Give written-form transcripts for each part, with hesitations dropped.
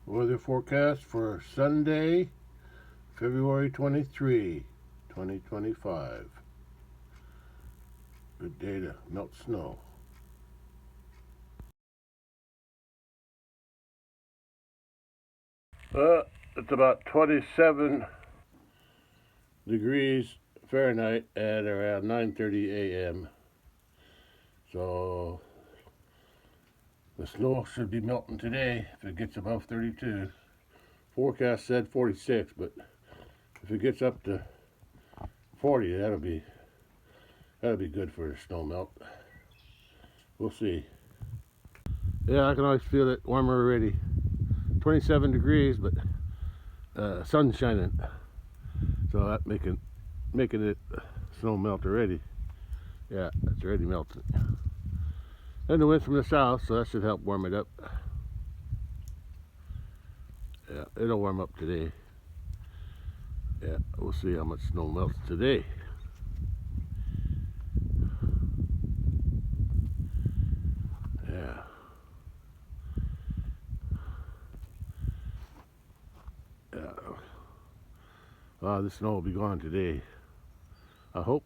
Weather forecast for Sunday, February 23, 2025. Good day to melt snow. It's about 27 degrees Fahrenheit at around 9:30 a.m. So the snow should be melting today if it gets above 32. Forecast said 46, but if it gets up to 40, that'll be good for the snow melt. We'll see. Yeah, I can always feel it warmer already. 27 degrees, but sun's shining, so that's making it snow melt already. Yeah, it's already melting. And the wind from the south, so that should help warm it up. Yeah, it'll warm up today. Yeah, we'll see how much snow melts today. Yeah. Yeah. Wow, the snow will be gone today. I hope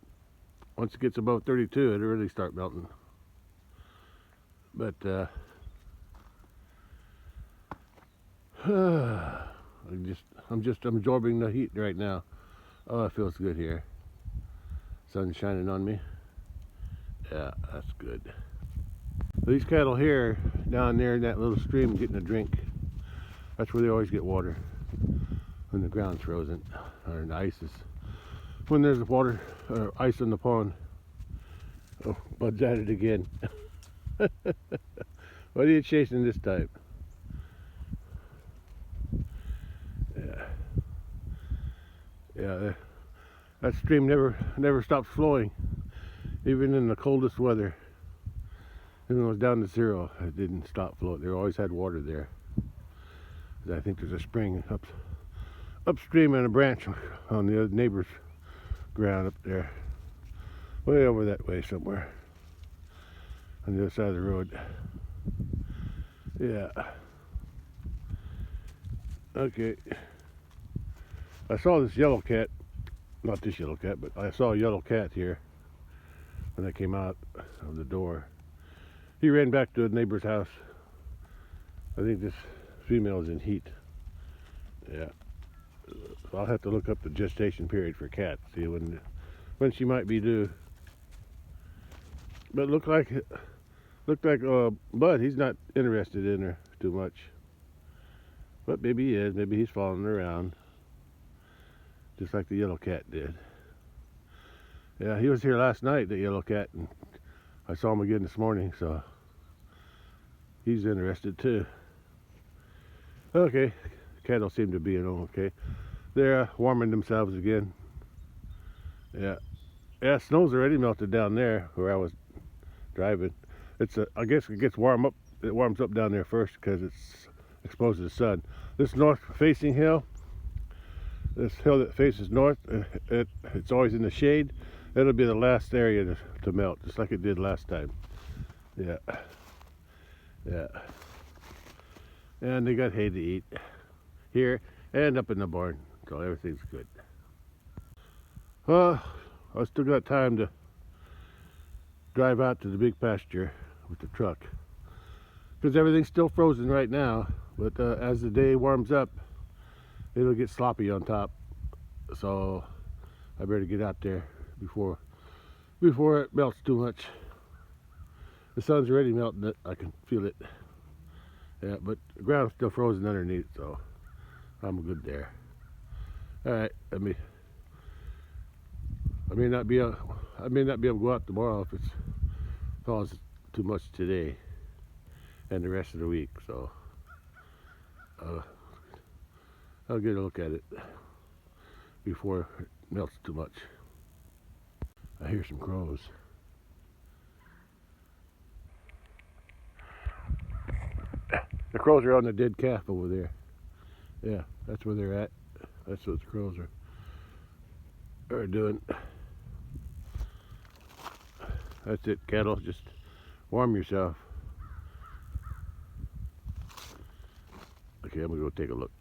once it gets above 32, it'll really start melting. But I'm just absorbing the heat right now. Oh, it feels good here. Sun's shining on me. Yeah, that's good. These cattle here, down there in that little stream, getting a drink. That's where they always get water when the ground's frozen or the ice is. When there's water or ice in the pond. Oh, Bud's at it again. What are you chasing this time? Yeah, that stream never stops flowing, even in the coldest weather. Even when it was down to zero, it didn't stop flowing. They always had water there. I think there's a spring upstream and a branch on the other neighbor's ground up there, way over that way somewhere, on the other side of the road. Yeah. Okay. I saw this yellow cat, not this yellow cat, but I saw a yellow cat here when I came out of the door. He ran back to a neighbor's house. I think this female is in heat. Yeah. I'll have to look up the gestation period for cats, see when she might be due. But looked like Bud, he's not interested in her too much. But maybe he is. Maybe he's following her around, just like the yellow cat did. Yeah, he was here last night, the yellow cat, and I saw him again this morning, so he's interested too. Okay, cattle seem to be in okay. They're warming themselves again. Yeah, snow's already melted down there where I was driving. I guess it gets warm up. It warms up down there first because it's exposed to the sun. This north-facing hill, this hill that faces north, it's always in the shade. It'll be the last area to melt, just like it did last time. Yeah. And they got hay to eat here and up in the barn, so everything's good. Well, I still got time to drive out to the big pasture with the truck, because everything's still frozen right now, but as the day warms up, it'll get sloppy on top, so I better get out there before it melts too much. The sun's already melting it. I can feel it. Yeah, but the ground's still frozen underneath, so I'm good there. All right, I may not be able to go out tomorrow if it thaws too much today and the rest of the week. So I'll get a look at it before it melts too much. I hear some crows. The crows are on the dead calf over there. Yeah, that's where they're at. That's what the crows are doing. That's it, cattle. Just warm yourself. Okay, I'm gonna go take a look.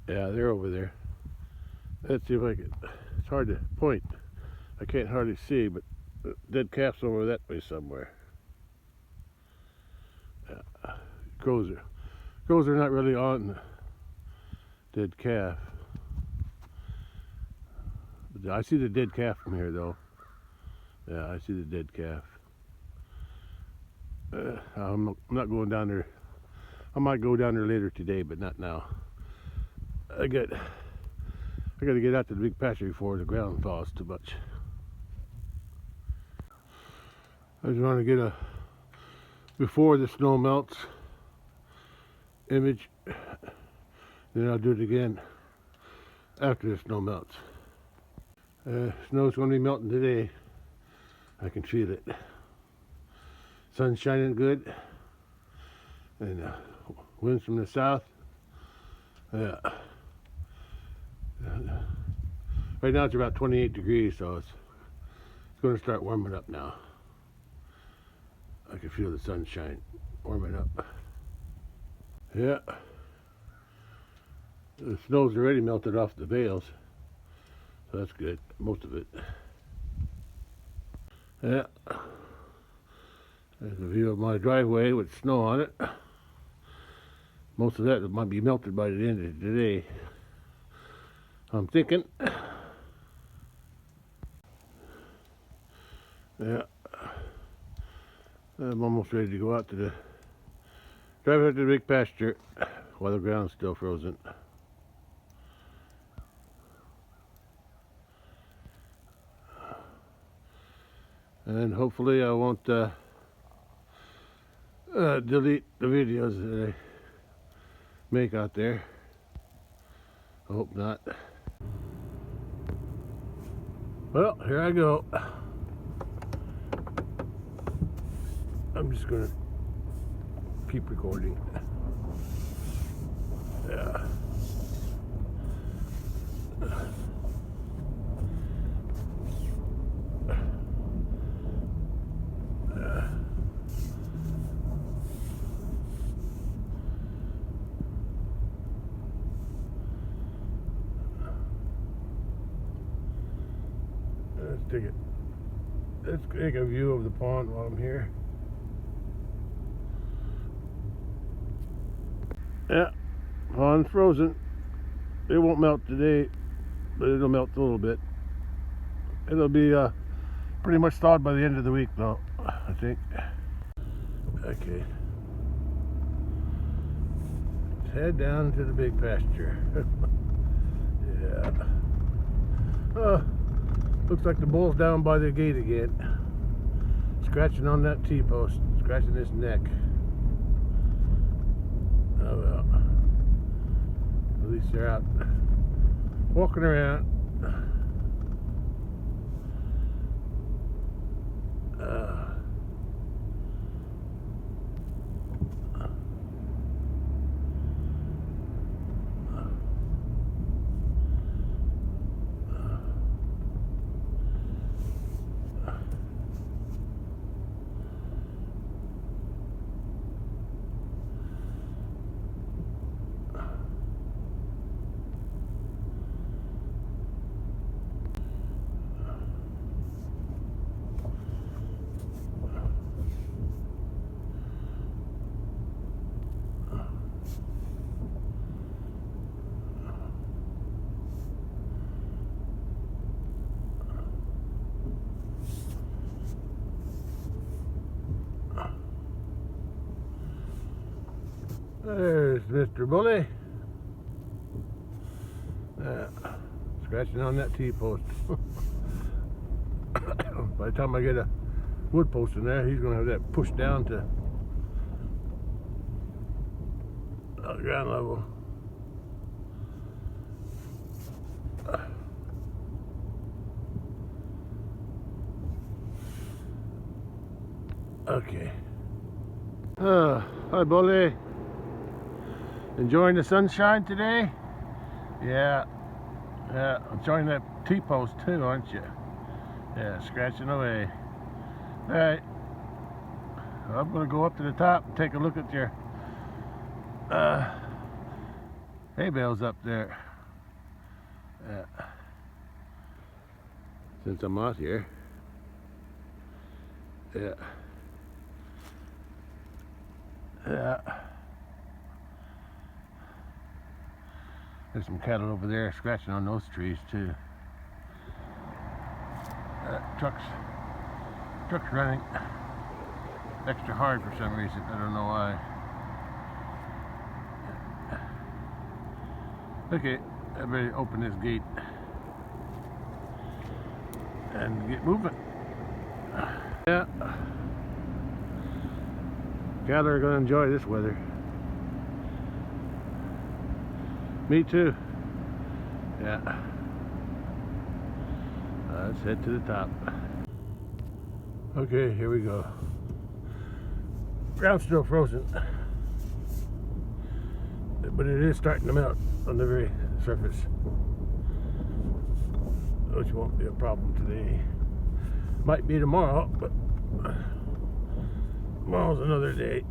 Yeah, they're over there. Let's see if I can. It's hard to point. I can't hardly see, but dead calf's over that way somewhere. Yeah. Crows are not really on the dead calf. But I see the dead calf from here, though. Yeah, I see the dead calf. I'm not going down there. I might go down there later today, but not now. I got to get out to the big pasture before the ground thaws too much. I just want to get a before the snow melts image. Then I'll do it again after the snow melts. Snow's going to be melting today. I can feel it. Sun's shining good, and winds from the south. Yeah. Right now it's about 28 degrees, so it's going to start warming up now. I can feel the sunshine warming up. Yeah. The snow's already melted off the bales, so that's good, most of it. Yeah. There's a view of my driveway with snow on it. Most of that might be melted by the end of today, I'm thinking. Yeah. I'm almost ready to go out to drive out to the big pasture while the ground's still frozen. And hopefully I won't delete the videos that I make out there. I hope not. Well, here I go. I'm just gonna keep recording. Yeah. Let's take a view of the pond while I'm here. Yeah, pond's frozen. It won't melt today, but it'll melt a little bit. It'll be pretty much thawed by the end of the week, though, I think. Okay. Let's head down to the big pasture. Yeah. Looks like the bull's down by the gate again. Scratching on that T-post, scratching his neck. Oh well. At least they're out walking around. There's Mr. Bully. Scratching on that T-post. By the time I get a wood post in there, he's going to have that pushed down to ground level. Okay. Hi, Bully. Enjoying the sunshine today? Yeah. Yeah, enjoying that T-post too, aren't you? Yeah, scratching away. Alright. I'm going to go up to the top and take a look at your hay bales up there. Yeah. Since I'm out here. Yeah. Yeah. There's some cattle over there scratching on those trees too. Truck's running extra hard for some reason. I don't know why. Okay, I better open this gate and get moving. Yeah. Cattle are going to enjoy this weather. Me too. Yeah. Let's head to the top. Okay, here we go. Ground's still frozen, but it is starting to melt on the very surface, which won't be a problem today. Might be tomorrow, but tomorrow's another day.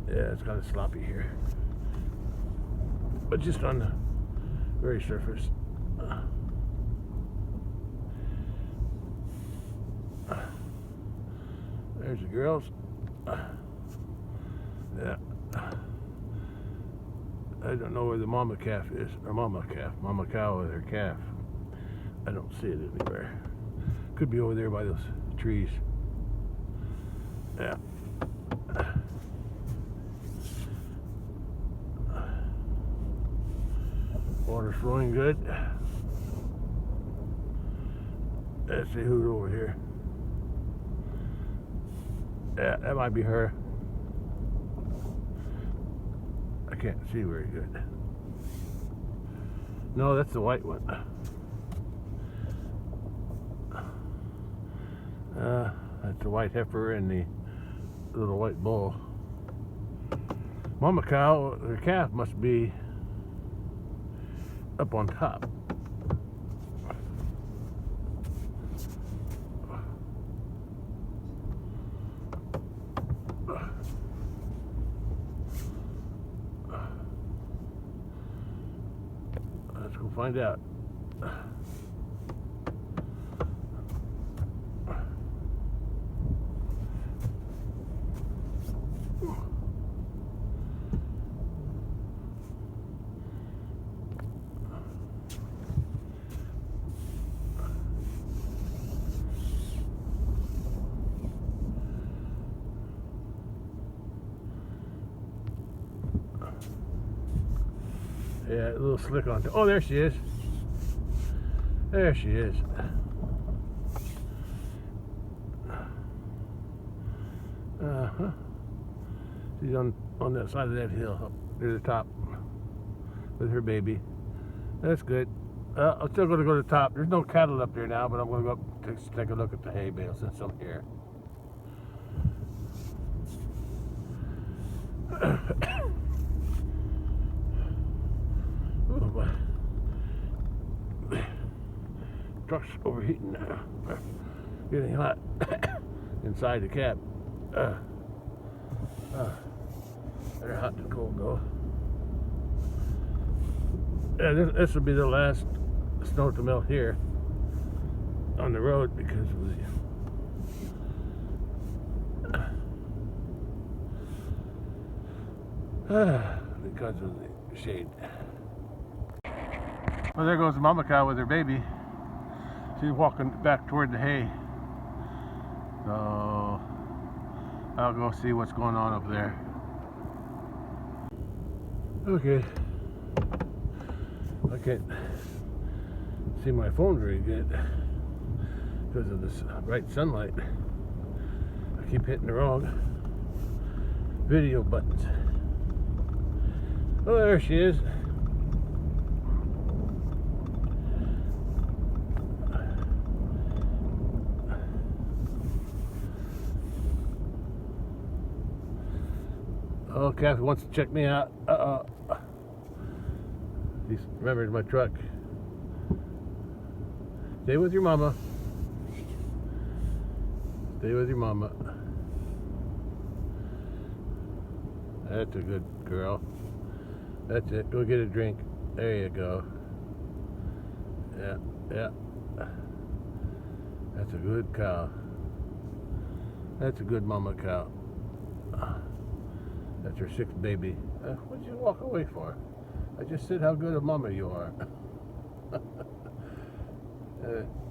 Yeah, it's kind of sloppy here, but just on the very surface. There's the girls. Yeah. I don't know where the mama calf is, or mama cow with her calf. I don't see it anywhere. Could be over there by those trees. Yeah. Water's flowing good. Let's see who's over here. Yeah, that might be her. I can't see very good. No, that's the white one. That's the white heifer and the little white bull. Mama cow, her calf must be up on top. Let's go find out. Yeah, a little slick on. Oh, there she is. There she is. Uh-huh. She's on that side of that hill up near the top with her baby. That's good. I'm still going to go to the top. There's no cattle up there now, but I'm going to go up take a look at the hay bale since I'm here. Oh, my truck's overheating now. Getting hot inside the cab. They're hot and cold though. Yeah, this will be the last snow to melt here on the road because of the shade. Well, there goes the mama cow with her baby. She's walking back toward the hay. So I'll go see what's going on up there. Okay. I can't see my phone very good because of this bright sunlight. I keep hitting the wrong video buttons. Oh, there she is. Oh, Kathy wants to check me out. He remembered my truck. Stay with your mama. Stay with your mama. That's a good girl. That's it. Go get a drink. There you go. Yeah, yeah. That's a good cow. That's a good mama cow. That's her sixth baby. What'd you walk away for? I just said how good a mama you are.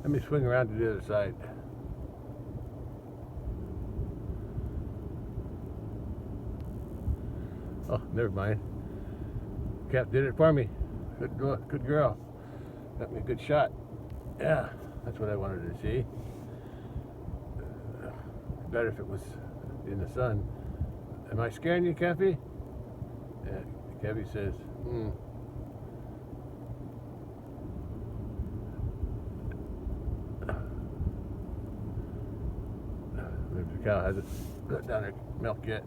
Let me swing around to the other side. Oh, never mind. Cat did it for me. Good girl. Got me a good shot. Yeah, that's what I wanted to see. Better if it was in the sun. Am I scaring you, Kathy? Yeah, Kathy says, Maybe the cow hasn't let down her milk yet.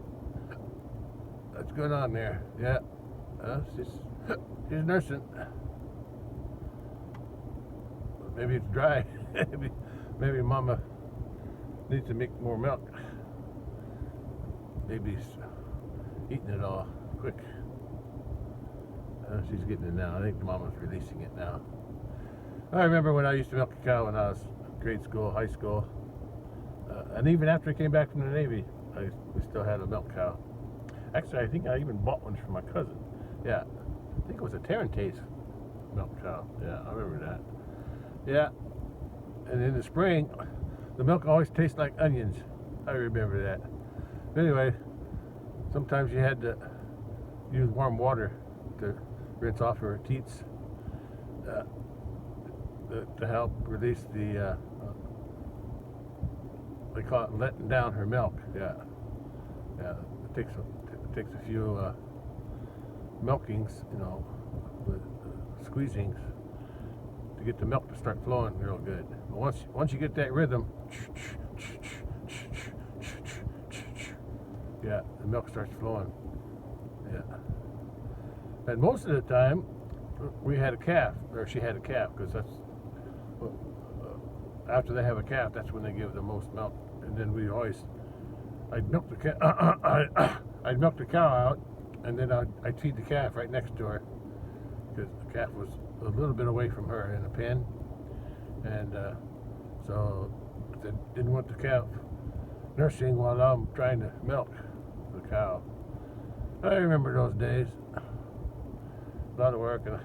What's going on there? Yeah. She's nursing. Maybe it's dry. maybe Mama needs to make more milk. Maybe he's eating it all quick. She's getting it now. I think Mama's releasing it now. I remember when I used to milk a cow when I was in grade school, high school. And even after I came back from the Navy, we still had a milk cow. Actually, I think I even bought one from my cousin. Yeah, I think it was a Tarentaise milk cow. Yeah, I remember that. Yeah, and in the spring, the milk always tastes like onions. I remember that. But anyway, sometimes you had to use warm water to rinse off her teats to help release the, they call it letting down her milk. Yeah, yeah. It takes a few milkings, squeezings to get the milk to start flowing real good. But once you get that rhythm, yeah, the milk starts flowing. Yeah. And most of the time, we had a calf, or she had a calf, because that's after they have a calf, that's when they give the most milk. And then I'd milk the cow out, and then I'd feed the calf right next to her, because the calf was a little bit away from her in a pen, and so they didn't want the calf nursing while I'm trying to milk the cow. I remember those days. A lot of work, and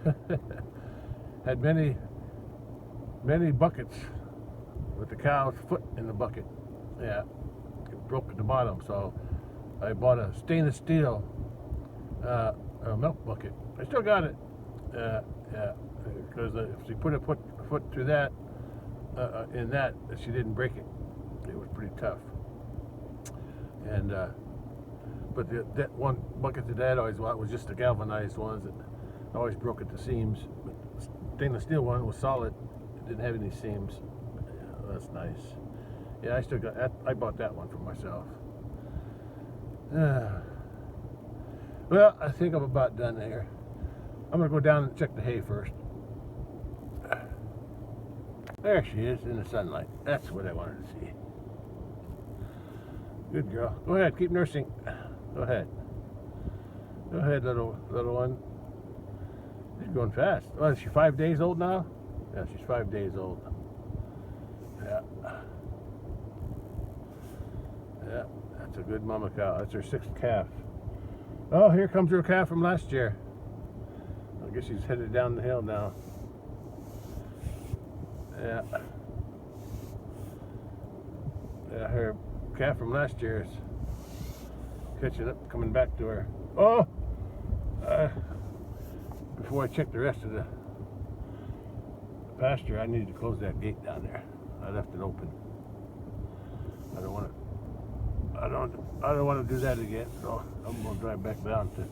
had many buckets with the cow's foot in the bucket. Yeah, it broke at the bottom, so I bought a stainless steel milk bucket. I still got it. Yeah, because if she put a foot through that, in that, she didn't break it. It was pretty tough. And but that one bucket that Dad always bought was just the galvanized ones that always broke at the seams. But the stainless steel one was solid. It didn't have any seams. Yeah, that's nice. Yeah, I still got that. I bought that one for myself. Well, I think I'm about done there. I'm gonna go down and check the hay first. There she is in the sunlight. That's what I wanted to see. Good girl. Go ahead, keep nursing. Go ahead. Go ahead, little one. She's going fast. Oh, is she 5 days old now? Yeah, she's 5 days old. Yeah. Yeah, that's a good mama cow. That's her sixth calf. Oh, here comes her calf from last year. I guess she's headed down the hill now. Yeah. Yeah, her calf from last year is catching up, coming back to her. Oh! Before I check the rest of the pasture, I need to close that gate down there. I left it open. I don't want to do that again, so I'm going to drive back down to.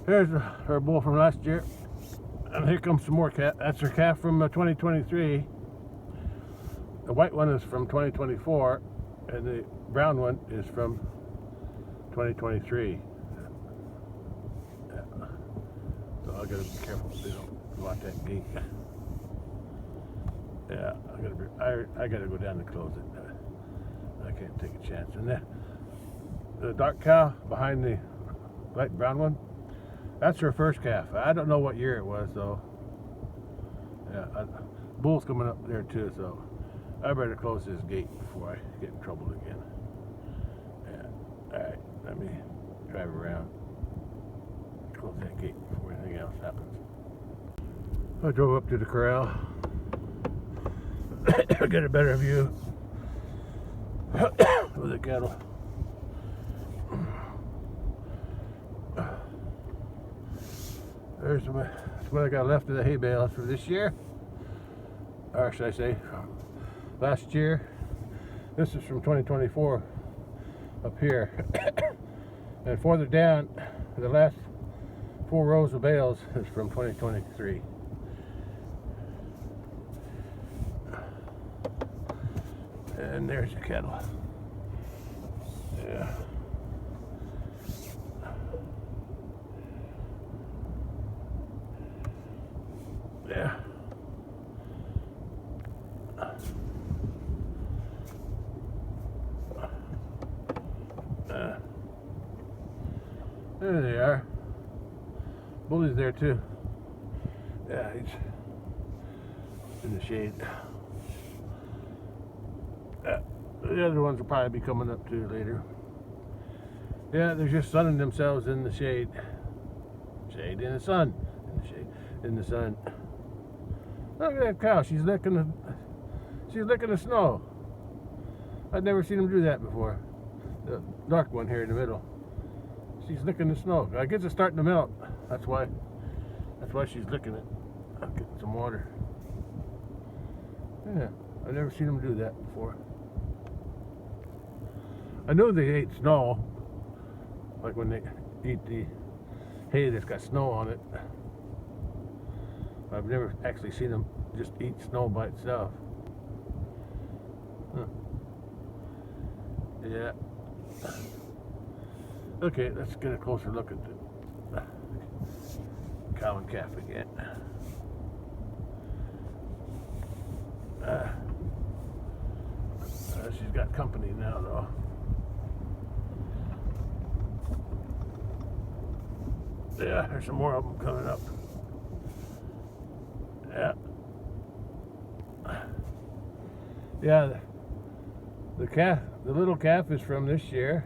Here's her bull from last year, and here comes some more calf. That's her calf from 2023. The white one is from 2024, and the brown one is from 2023. Yeah. So I gotta be careful so they don't lock that gate. Yeah, I gotta go down and close it. I can't take a chance. And the dark cow behind the light brown one, that's her first calf. I don't know what year it was though. Yeah, bull's coming up there too, so I better close this gate before I get in trouble again. Yeah, alright, let me drive around. Close that gate before anything else happens. I drove up to the corral. Get a better view of the cattle. There's what I got left of the hay bales for this year, or should I say last year. This is from 2024 up here. And further down, the last 4 rows of bales is from 2023. And there's your cattle. Yeah. Yeah. There they are. Bully's there too. Yeah, he's in the shade. The other ones will probably be coming up too later. Yeah, they're just sunning themselves in the shade. Shade in the sun. In the shade. In the sun. Look at that cow. She's licking the snow. I've never seen them do that before. The dark one here in the middle. She's licking the snow. I guess it's starting to melt. That's why she's licking it. I'm getting some water. Yeah, I've never seen them do that before. I know they ate snow, like when they eat the hay that's got snow on it. I've never actually seen them just eat snow by itself. Huh. Yeah. Okay, let's get a closer look at the cow and calf again. She's got company now, though. Yeah, there's some more of them coming up. Yeah. Yeah, the little calf is from this year,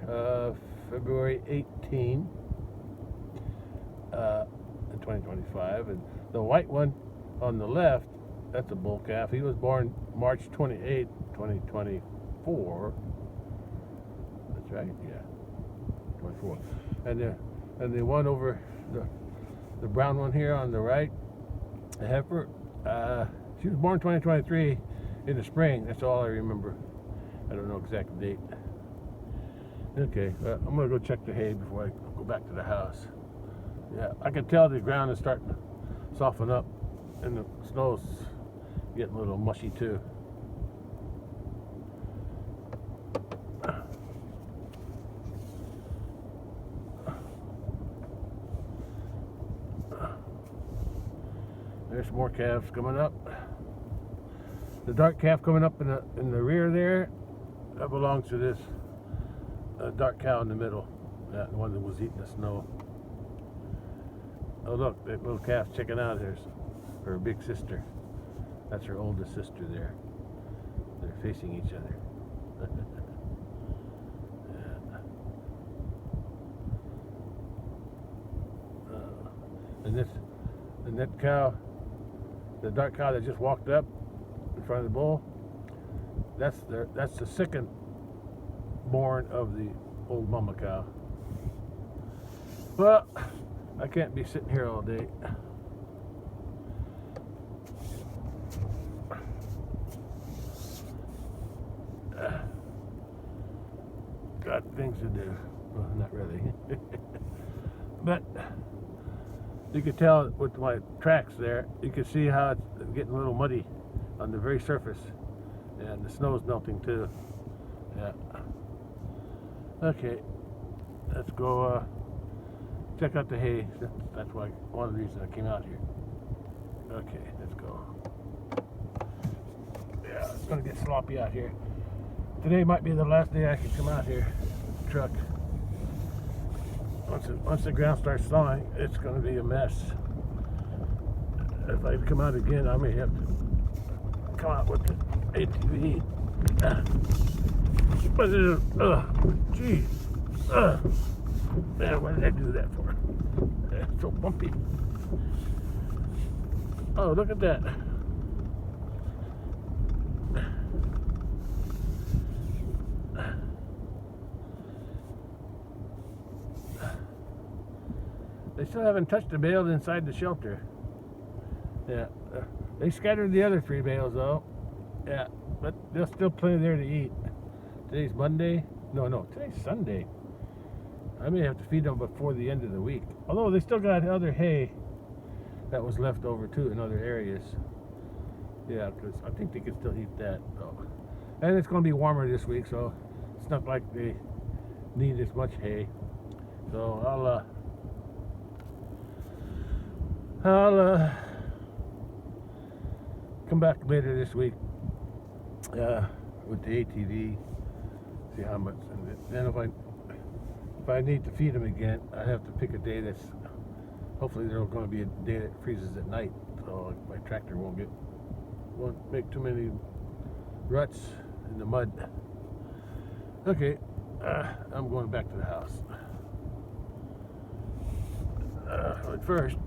February 18, 2025, and the white one on the left, that's a bull calf. He was born March 28, 2024. That's right, yeah, 24. And the one over the brown one here on the right, the heifer, she was born 2023 in the spring. That's all I remember. I don't know exact date. Okay, I'm gonna go check the hay before I go back to the house. Yeah, I can tell the ground is starting to soften up, and the snow's getting a little mushy too. There's more calves coming up. The dark calf coming up in the rear there, that belongs to this dark cow in the middle. That one that was eating the snow. Oh look, that little calf checking out. There's her big sister. That's her oldest sister there. They're facing each other. And that cow, the dark cow that just walked up in front of the bull, that's the second born of the old mama cow. Well, I can't be sitting here all day. Got things to do. Well, not really. But you could tell with my tracks there, you can see how it's getting a little muddy on the very surface. And the snow's melting too. Yeah. Okay. Let's go check out the hay. That's why one of the reasons I came out here. Okay, let's go. Yeah, it's gonna get sloppy out here. Today might be the last day I can come out here. Truck. Once the ground starts thawing, it's going to be a mess. If I come out again, I may have to come out with the ATV. But it is, geez, man, what did I do that for? It's so bumpy. Oh, look at that. They still haven't touched the bales inside the shelter. Yeah, they scattered the other 3 bales though. Yeah, but there's still plenty there to eat. Today's Monday. No, today's Sunday. I may have to feed them before the end of the week. Although they still got other hay that was left over too in other areas. Yeah, because I think they can still eat that though. And it's going to be warmer this week, so it's not like they need as much hay. So I'll come back later this week with the ATV, see how much, and then if I need to feed them again, I have to pick a day that's, hopefully there's going to be a day that freezes at night, so my tractor won't make too many ruts in the mud. Okay, I'm going back to the house. But first,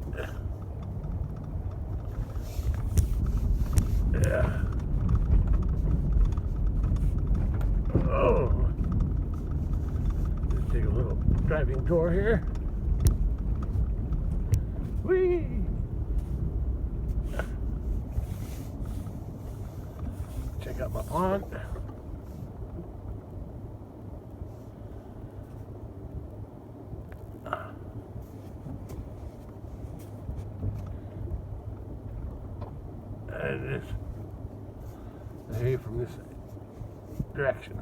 yeah. Oh, just take a little driving tour here. Whee! Check out my pond. And this the hay from this direction.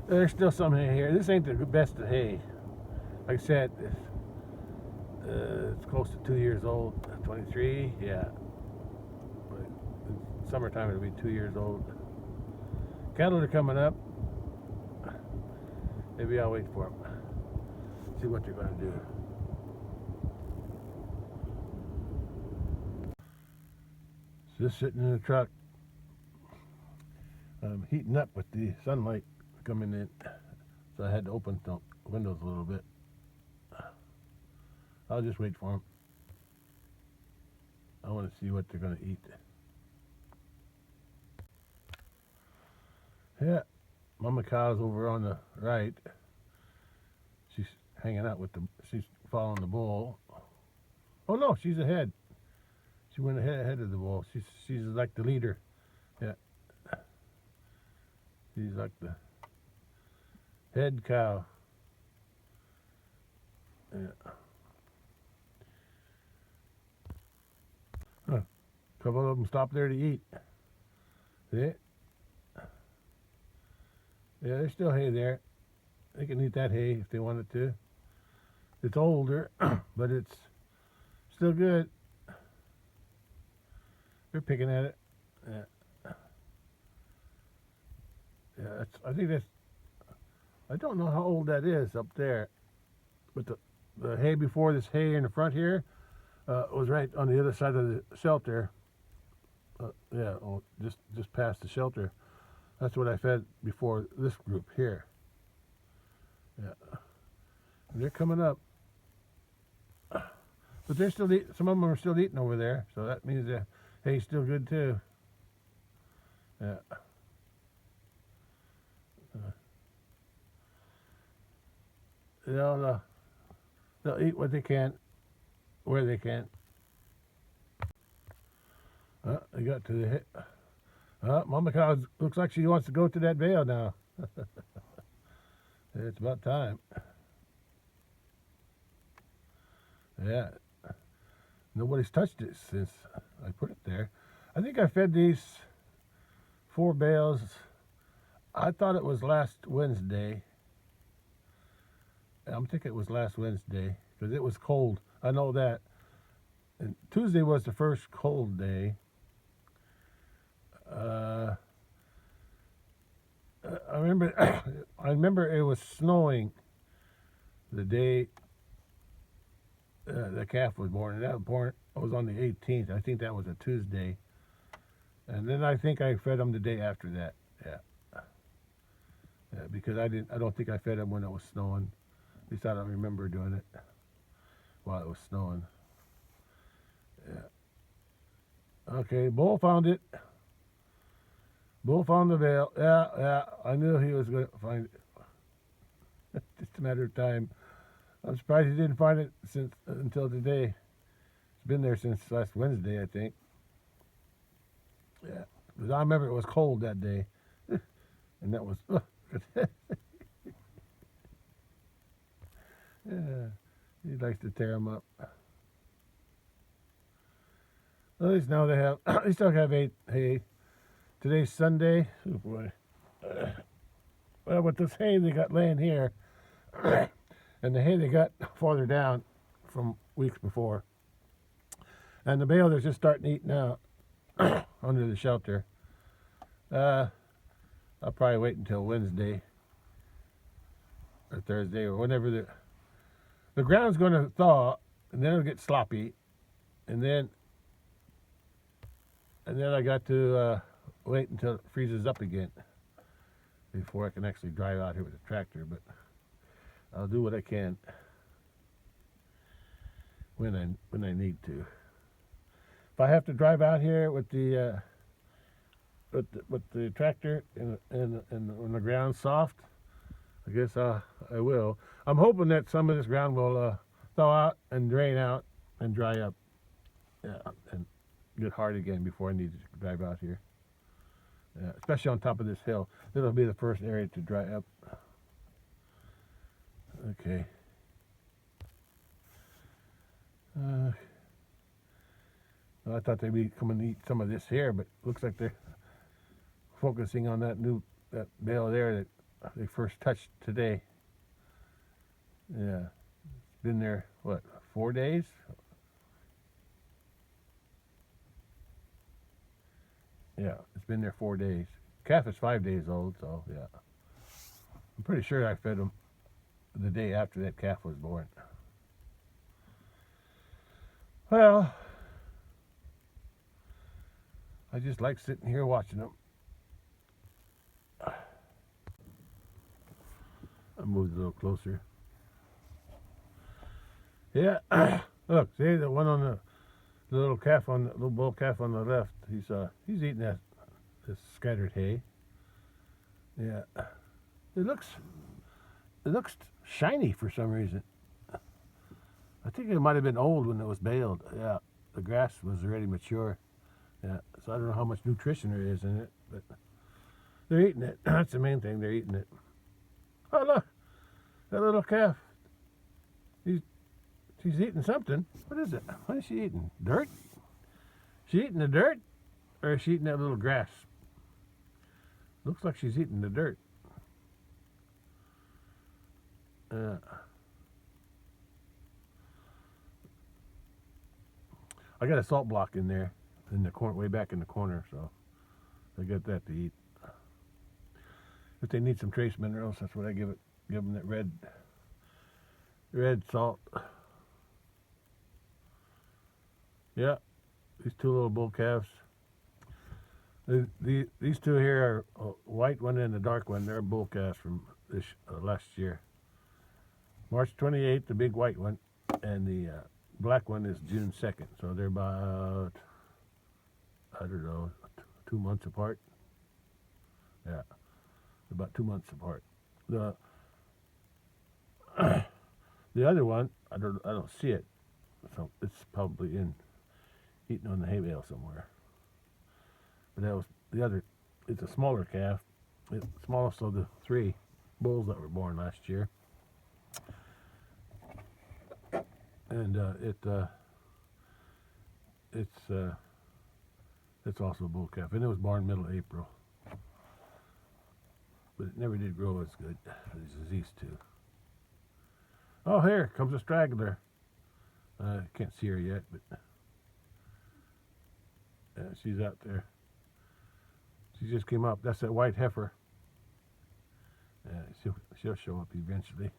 There's still some hay here. This ain't the best of hay. Like I said, it's close to 2 years old. 23, yeah. But in summertime it'll be 2 years old. Cattle are coming up. Maybe I'll wait for them. See what they're going to do. Just sitting in the truck, heating up with the sunlight coming in, so I had to open the windows a little bit. I'll just wait for them. I want to see what they're going to eat. Yeah, Mama Cow's over on the right. She's hanging out with she's following the bull. Oh no, she's ahead. She went ahead of the bull. She's like the leader. Yeah. She's like the head cow. Yeah. Huh. A couple of them stopped there to eat. See? Yeah, there's still hay there. They can eat that hay if they wanted to. It's older, but it's still good. They're picking at it. Yeah. Yeah, I think that's, I don't know how old that is up there, but the hay before this hay in the front here was right on the other side of the shelter. Yeah, just past the shelter. That's what I fed before this group here. Yeah, and they're coming up, but they're still some of them are still eating over there, so that means the hay's still good too. Yeah. They'll eat what they can, where they can. They got to the hit. Mama Cow looks like she wants to go to that bale now. It's about time. Yeah. Nobody's touched it since I put it there. I think I fed these 4 bales. I thought it was last Wednesday. I'm thinking it was last Wednesday because it was cold. I know that. And Tuesday was the first cold day. I remember it was snowing the day the calf was born. And that was on the 18th. I think that was a Tuesday. And then I think I fed him the day after that. Yeah. Yeah, because I don't think I fed him when it was snowing. At least I don't remember doing it while it was snowing. Yeah. Okay, Bull found it. Bull found the veil. Yeah. I knew he was going to find it. Just a matter of time. I'm surprised he didn't find it until today. It's been there since last Wednesday, I think. Yeah, because I remember it was cold that day, and that was. Yeah, he likes to tear them up. At least now they have. They still have hay. Today's Sunday. Oh boy. Well, with this hay they got laying here, and the hay they got farther down from weeks before, and the bale they're just starting to eat now under the shelter. I'll probably wait until Wednesday or Thursday or whenever the ground's going to thaw, and then it'll get sloppy, and then I got to wait until it freezes up again before I can actually drive out here with the tractor. But I'll do what I can when I need to. If I have to drive out here with the tractor and when the ground's soft, I guess I will. I'm hoping that some of this ground will thaw out and drain out and dry up, and get hard again before I need to drive out here. Especially on top of this hill. It'll be the first area to dry up. Okay. I thought they'd be coming to eat some of this here, but looks like they're focusing on that bale there that they first touched today. Yeah, it's been there, what, 4 days? Yeah, it's been there 4 days. Calf is 5 days old, so yeah. I'm pretty sure I fed them the day after that calf was born. Well, I just like sitting here watching them. I moved a little closer. Yeah, look, see the one on the little bull calf on the left. He's eating this scattered hay. Yeah, it looks shiny for some reason. I think it might have been old when it was baled. Yeah, the grass was already mature. Yeah, so I don't know how much nutrition there is in it, but they're eating it. That's the main thing. They're eating it. Oh look, that little calf. She's eating something. What is it? What is she eating? Dirt? She eating the dirt, or is she eating that little grass? Looks like she's eating the dirt. I got a salt block in there, in the corner, way back in the corner, so I got that to eat. If they need some trace minerals, that's what I give them that red salt. Yeah, these two little bull calves. These two here are a white one and a dark one. They're bull calves from this last year. March 28th, the big white one, and the black one is June 2nd. So they're about, I don't know, 2 months apart. Yeah, about 2 months apart. The other one, I don't see it, so it's probably eating on the hay bale somewhere. But that was the other. It's a smaller calf. It's the smallest of the 3 bulls that were born last year, and it's also a bull calf, and it was born middle of April, but it never did grow as good as these two. Oh, here comes a straggler. I can't see her yet, but she's out there. She just came up. That's that white heifer. She'll show up eventually.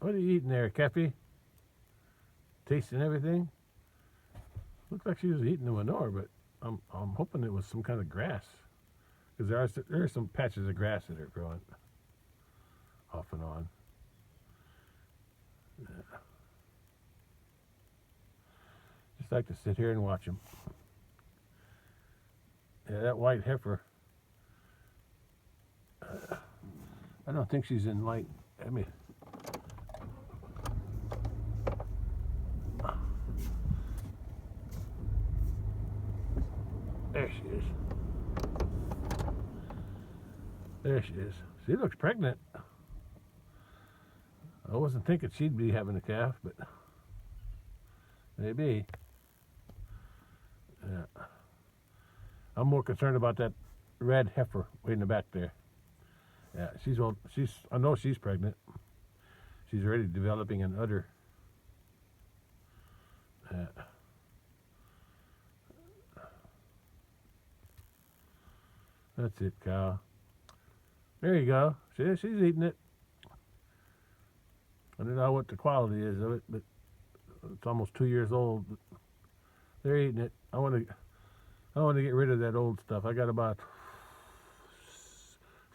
What are you eating there, Keffy? Tasting everything? Looks like she was eating the manure, but I'm hoping it was some kind of grass, because there are some patches of grass that are growing off and on. Yeah. Just like to sit here and watch them. Yeah, that white heifer. I don't think she's in light. I mean, there she is. There she is. She looks pregnant. I wasn't thinking she'd be having a calf, but maybe. Yeah. I'm more concerned about that red heifer way in the back there. Yeah, she's old. I know she's pregnant. She's already developing an udder. Yeah. That's it, cow. There you go. She's eating it. I don't know what the quality is of it, but it's almost 2 years old. But they're eating it. I want to get rid of that old stuff. I got about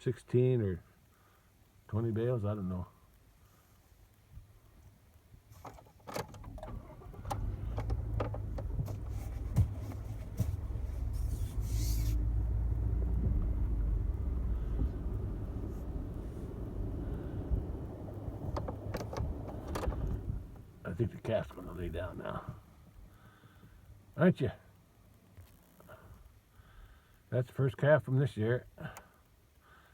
16 or 20 bales. I don't know. I think the calf's going to lay down now. Aren't you? That's the first calf from this year.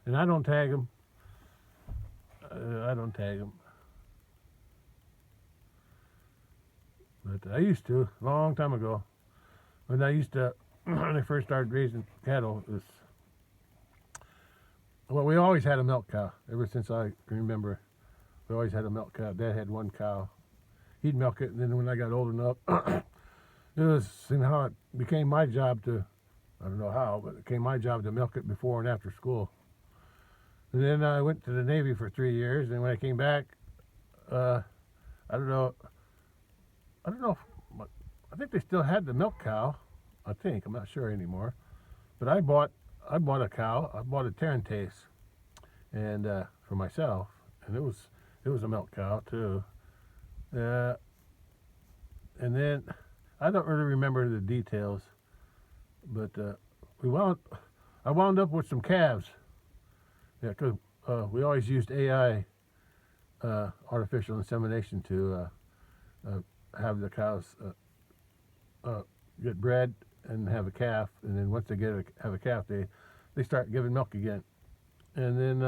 And I don't tag them. I don't tag them. But I used to, a long time ago. When I first started raising cattle, we always had a milk cow. Ever since I can remember, we always had a milk cow. Dad had one cow. He'd milk it, and then when I got old enough, it was somehow it became my job to, I don't know how, but it became my job to milk it before and after school. And then I went to the Navy for 3 years, and when I came back, I don't know I think they still had the milk cow. I'm not sure anymore. But I bought a cow. I bought a Tarentaise, and for myself, and it was a milk cow too. And then I don't really remember the details, but I wound up with some calves. Yeah, because we always used AI, artificial insemination, to have the cows get bred and have a calf, and then once they have a calf, they start giving milk again, and then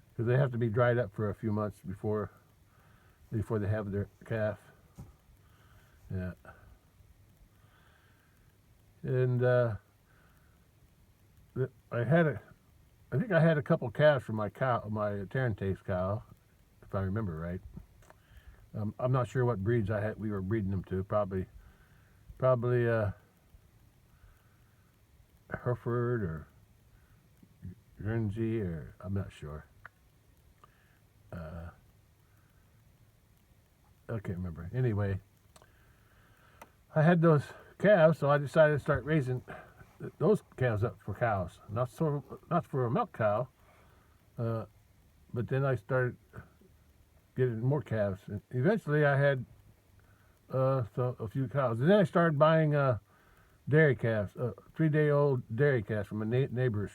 because they have to be dried up for a few months before they have their calf. Yeah. And I think I had a couple calves from my Tarentaise cow, if I remember right. I'm not sure what breeds we were breeding them to. Probably Hereford or Guernsey, or I'm not sure. I can't remember. Anyway, I had those calves, so I decided to start raising those calves up for cows. Not for a milk cow, but then I started getting more calves. And eventually, I had a few cows, and then I started buying dairy calves, 3-day-old dairy calves from neighbors.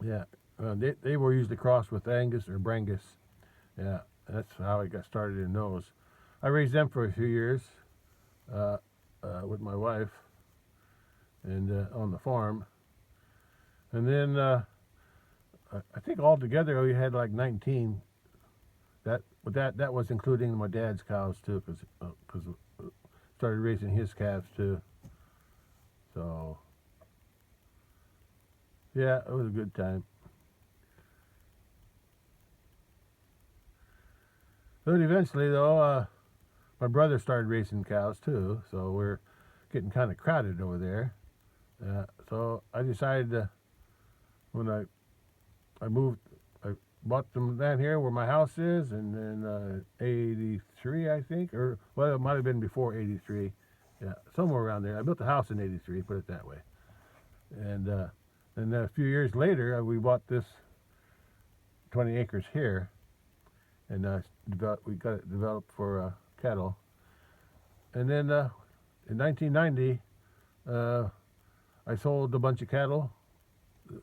Yeah, they were usually crossed with Angus or Brangus. Yeah, that's how I got started in those. I raised them for a few years with my wife, and on the farm. And then I think altogether we had like 19. That was including my dad's cows too, because started raising his calves too. So yeah, it was a good time. But eventually, though, my brother started raising cows too, so we're getting kind of crowded over there. So I decided when I moved bought some land here where my house is, and then 83, I think, or well, it might have been before 83. Yeah, somewhere around there. I built the house in 83, put it that way. And then a few years later, we bought this 20 acres here, and we got it developed for cattle. And then in 1990, I sold a bunch of cattle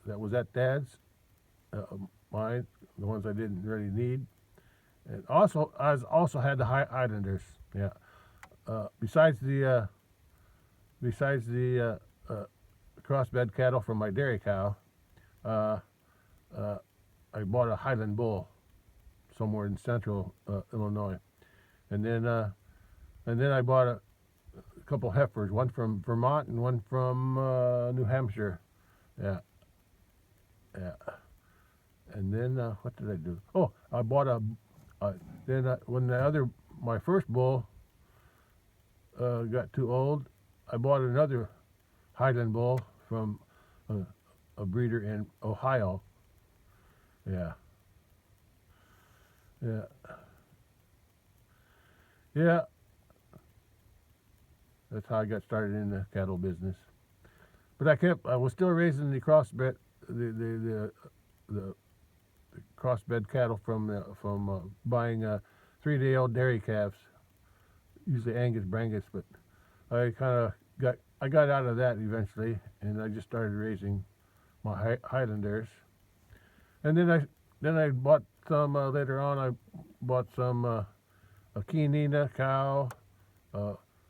that was at Dad's, mine, the ones I didn't really need. And also, I also had the Highlanders. Yeah. Besides the crossbred cattle from my dairy cow, I bought a Highland bull somewhere in central Illinois, and then I bought a couple heifers, one from Vermont and one from New Hampshire. Yeah. And then what did I do? Oh, I bought when my first bull got too old, I bought another Highland bull from a breeder in Ohio. Yeah. That's how I got started in the cattle business. But I was still raising the crossbred, the crossbred cattle from buying 3-day-old dairy calves, usually Angus Brangus. But I got out of that eventually, and I just started raising my Highlanders. And then I bought some later on. I bought some a Chianina cow,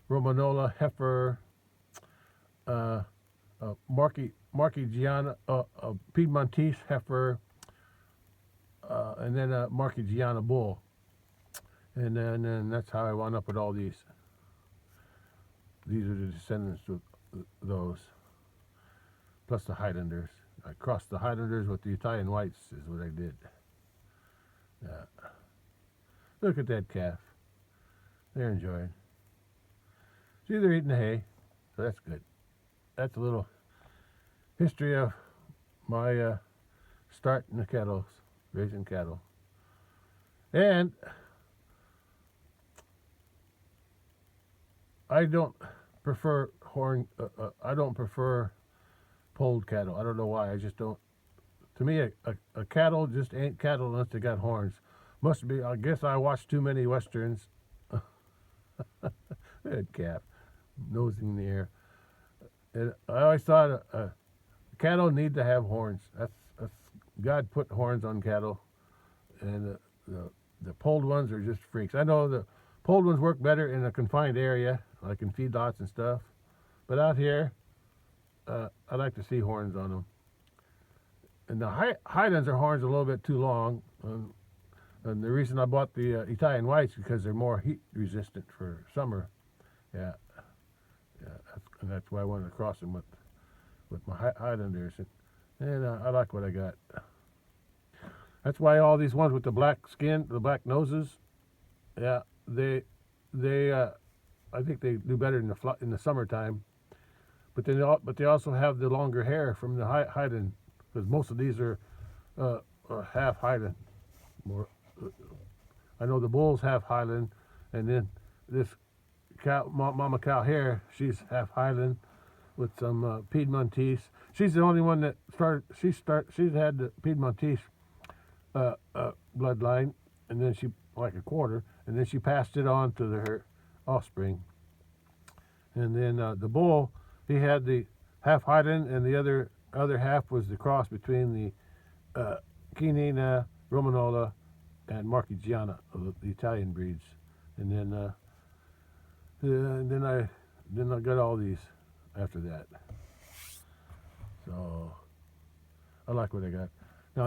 Romanola heifer, Marchigiana, Piedmontese heifer, and then a Marchigiana bull. And then that's how I wound up with all these. These are the descendants of those, plus the Highlanders. I crossed the Highlanders with the Italian whites is what I did. Look at that calf. They're enjoying. See, they're eating the hay, so that's good. That's a little history of my start in the cattle, raising cattle. And I don't prefer I don't prefer polled cattle. I don't know why. I just don't. To me, a cattle just ain't cattle unless they got horns. Must be. I guess I watched too many westerns. That calf, nosing in the air. And I always thought cattle need to have horns. That's God put horns on cattle, and the polled ones are just freaks. I know the polled ones work better in a confined area, like in feedlots and stuff. But out here, I like to see horns on them. And the Highlands are horns a little bit too long. And the reason I bought the Italian whites because they're more heat resistant for summer. Yeah. That's why I wanted to cross them with my Highlanders. And I like what I got. That's why all these ones with the black skin, the black noses, yeah, they I think they do better in the summertime. But they also have the longer hair from the Highland, because most of these are half Highland. More, I know the bull's half Highland, and then this cow, mama cow here, she's half Highland with some Piedmontese. She's the only one that she's had the Piedmontese bloodline, and then she like a quarter, and then she passed it on to her offspring. And then the bull, he had the half Highland, and the other half was the cross between the Chianina, Romanola, and Marchigiana, the Italian breeds. And then I got all these after that. So I like what I got. Now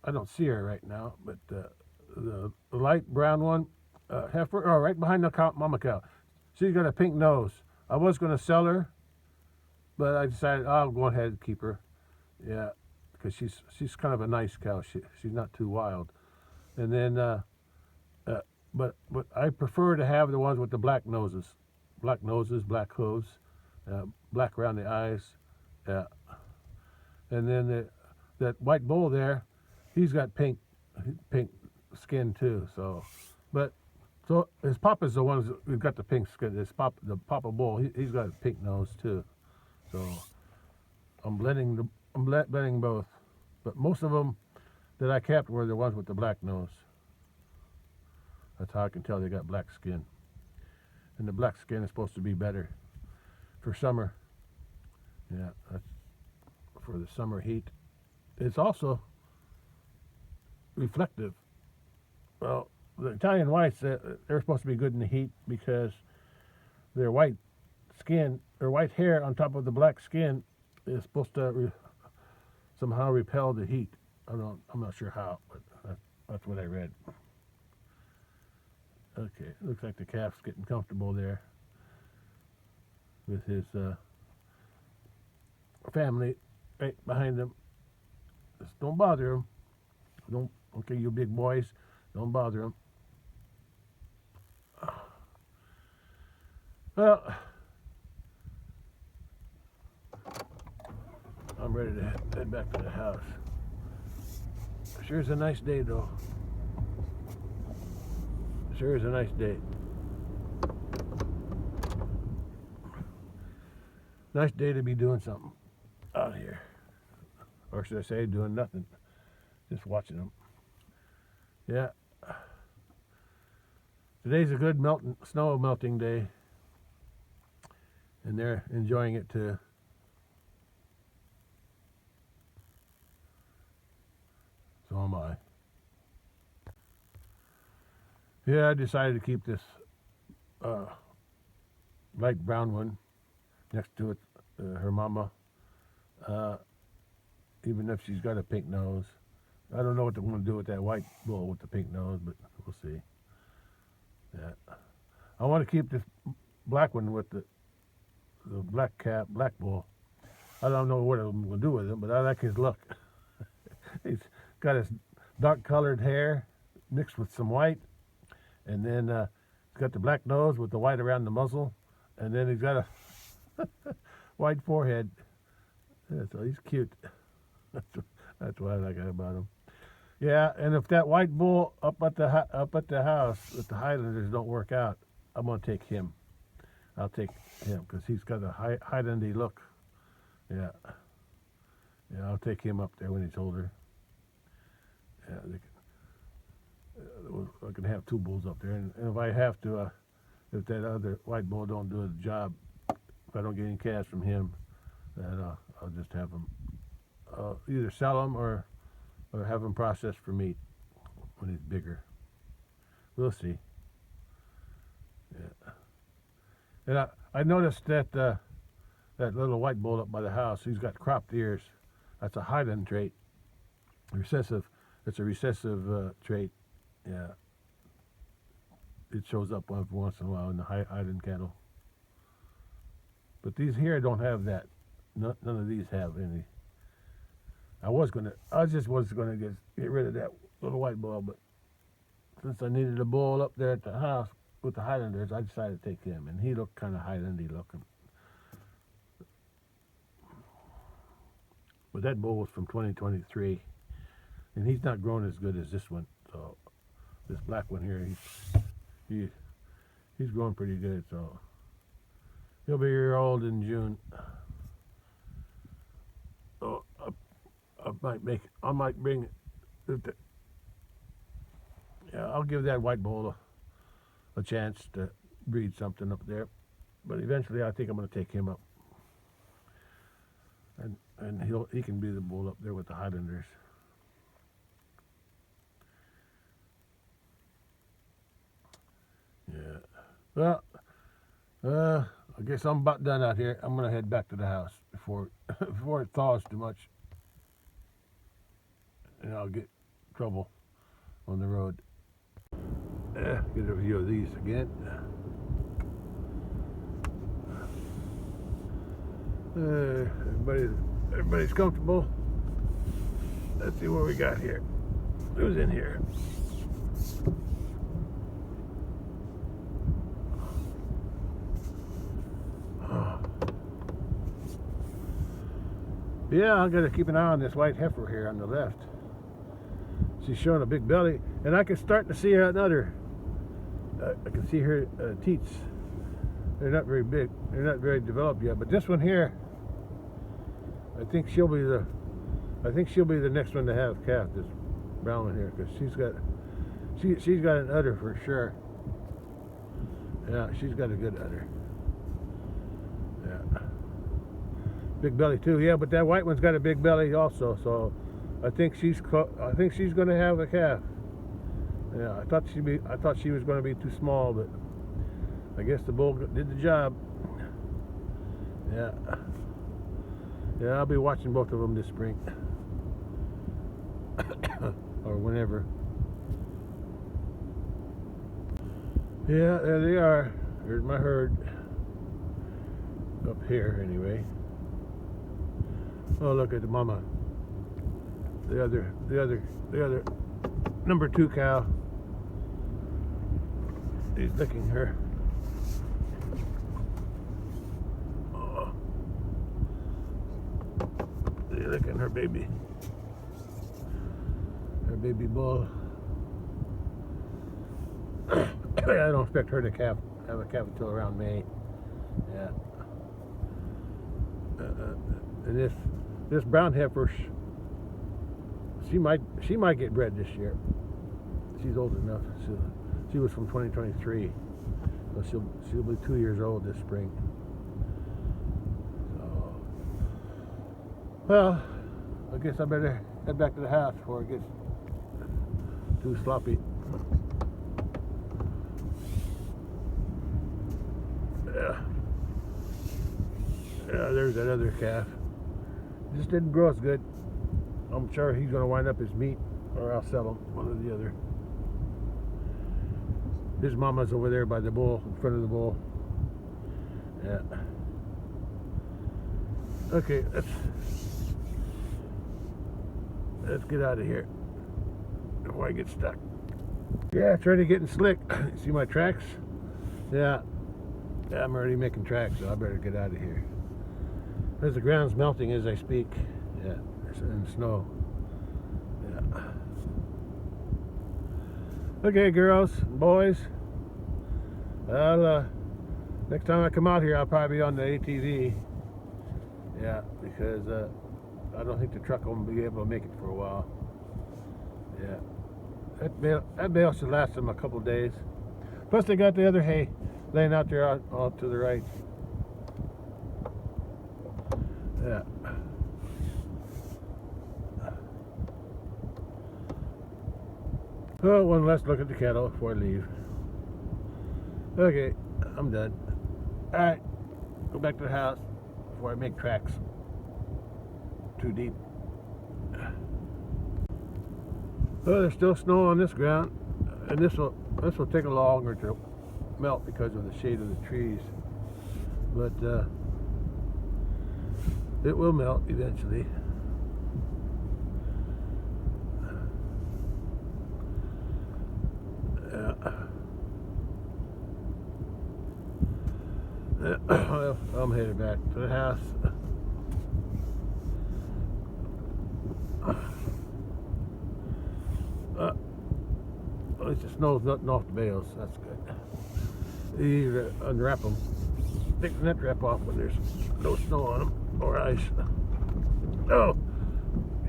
I don't see her right now, but the light brown one, heifer, right behind the mama cow. She's got a pink nose. I was going to sell her, but I decided I'll go ahead and keep her. Yeah, because she's kind of a nice cow. She's not too wild. And then, but I prefer to have the ones with the black noses, black hooves, black around the eyes. Yeah. And then that white bull there, he's got pink skin too. So, but so his papa's the ones who've got the pink skin. The papa bull, he's got a pink nose too. So I'm blending both. But most of them that I kept were the ones with the black nose. That's how I can tell they got black skin. And the black skin is supposed to be better for summer. Yeah, that's for the summer heat. It's also reflective. Well, the Italian whites, they're supposed to be good in the heat because their white skin, their white hair on top of the black skin is supposed to somehow repel the heat. I'm not sure how, but that's what I read. Okay, looks like the calf's getting comfortable there with his family right behind him. Just don't bother him. Okay, you big boys, don't bother him. Well, I'm ready to head back to the house. Sure is a nice day, though. Sure is a nice day. Nice day to be doing something out here. Or should I say doing nothing. Just watching them. Yeah. Today's a good snow melting day. And they're enjoying it too. So am I. Yeah, I decided to keep this light brown one next to it, her mama. Even if she's got a pink nose. I don't know what they're going to do with that white bull with the pink nose, but we'll see. Yeah. I want to keep this black one with the black bull. I don't know what I'm going to do with him, but I like his look. He's got his dark colored hair mixed with some white, and then he's got the black nose with the white around the muzzle, and then he's got a white forehead. Yeah, so he's cute. That's what I like about him. Yeah, and if that white bull up at the house with the Highlanders don't work out, I'm gonna take him. I'll take him because he's got a Highlander look. Yeah, I'll take him up there when he's older. Yeah, I can have two bulls up there, and if I have to, if that other white bull don't do the job, if I don't get any cash from him, then I'll just have him either sell him or have him processed for meat when he's bigger. We'll see. Yeah. And I noticed that that little white bull up by the house, he's got cropped ears. That's a Highland trait. Recessive. It's a recessive trait. Yeah. It shows up once in a while in the Highland cattle. But these here don't have that. None of these have any. I just was gonna get rid of that little white bull, but since I needed a bull up there at the house with the Highlanders, I decided to take him, and he looked kind of Highlandy looking. But that bull was from 2023, and he's not grown as good as this one. So this black one here, he's grown pretty good. So he'll be a year old in June. So I might bring it. Yeah, I'll give that white bull a chance to breed something up there, but eventually I think I'm going to take him up, and he can be the bull up there with the Highlanders. Yeah. Well, I guess I'm about done out here. I'm going to head back to the house before it thaws too much, and I'll get trouble on the road. Get a view of these again. Everybody's comfortable. Let's see what we got here. Who's in here? Yeah, I gotta keep an eye on this white heifer here on the left. She's showing a big belly, and I can start to see her another. I can see her teats. They're not very big. They're not very developed yet. But this one here, I think she'll be the next one to have calf. This brown one here, because she's got an udder for sure. Yeah, she's got a good udder. Yeah, big belly too. Yeah, but that white one's got a big belly also. So I think she's going to have a calf. Yeah, I thought she was going to be too small, but I guess the bull did the job. Yeah. Yeah, I'll be watching both of them this spring. Or whenever. Yeah, there they are. Here's my herd. Up here, anyway. Oh, look at the mama. The other number 2 cow. He's licking her. Oh. He's licking her baby. Her baby bull. I don't expect her to have a calf until around May. Yeah. And this brown heifer, she might get bred this year. She's old enough. She was from 2023, so she'll be 2 years old this spring. So, well, I guess I better head back to the house before it gets too sloppy. Yeah, there's that other calf. Just didn't grow as good. I'm sure he's going to wind up his meat, or I'll sell him, one or the other. His mama's over there by the bull, in front of the bull. Yeah. Okay, let's get out of here before I get stuck. Yeah, it's already getting slick. See my tracks? Yeah. Yeah, I'm already making tracks, so I better get out of here. As the ground's melting as I speak. Yeah, and snow. Yeah. Okay, girls and boys. Well, next time I come out here, I'll probably be on the ATV. Yeah, because I don't think the truck will be able to make it for a while. Yeah. That bale should last them a couple days. Plus, they got the other hay laying out there all to the right. Yeah. Well, one last look at the cattle before I leave. Okay, I'm done. Alright, go back to the house before I make tracks too deep. Well, there's still snow on this ground, and this will take a longer to melt because of the shade of the trees, but it will melt eventually. Well, I'm headed back to the house. At least the snow's nothing off the bales. That's good. You either unwrap them, take the net wrap off when there's no snow on them, or ice. Oh,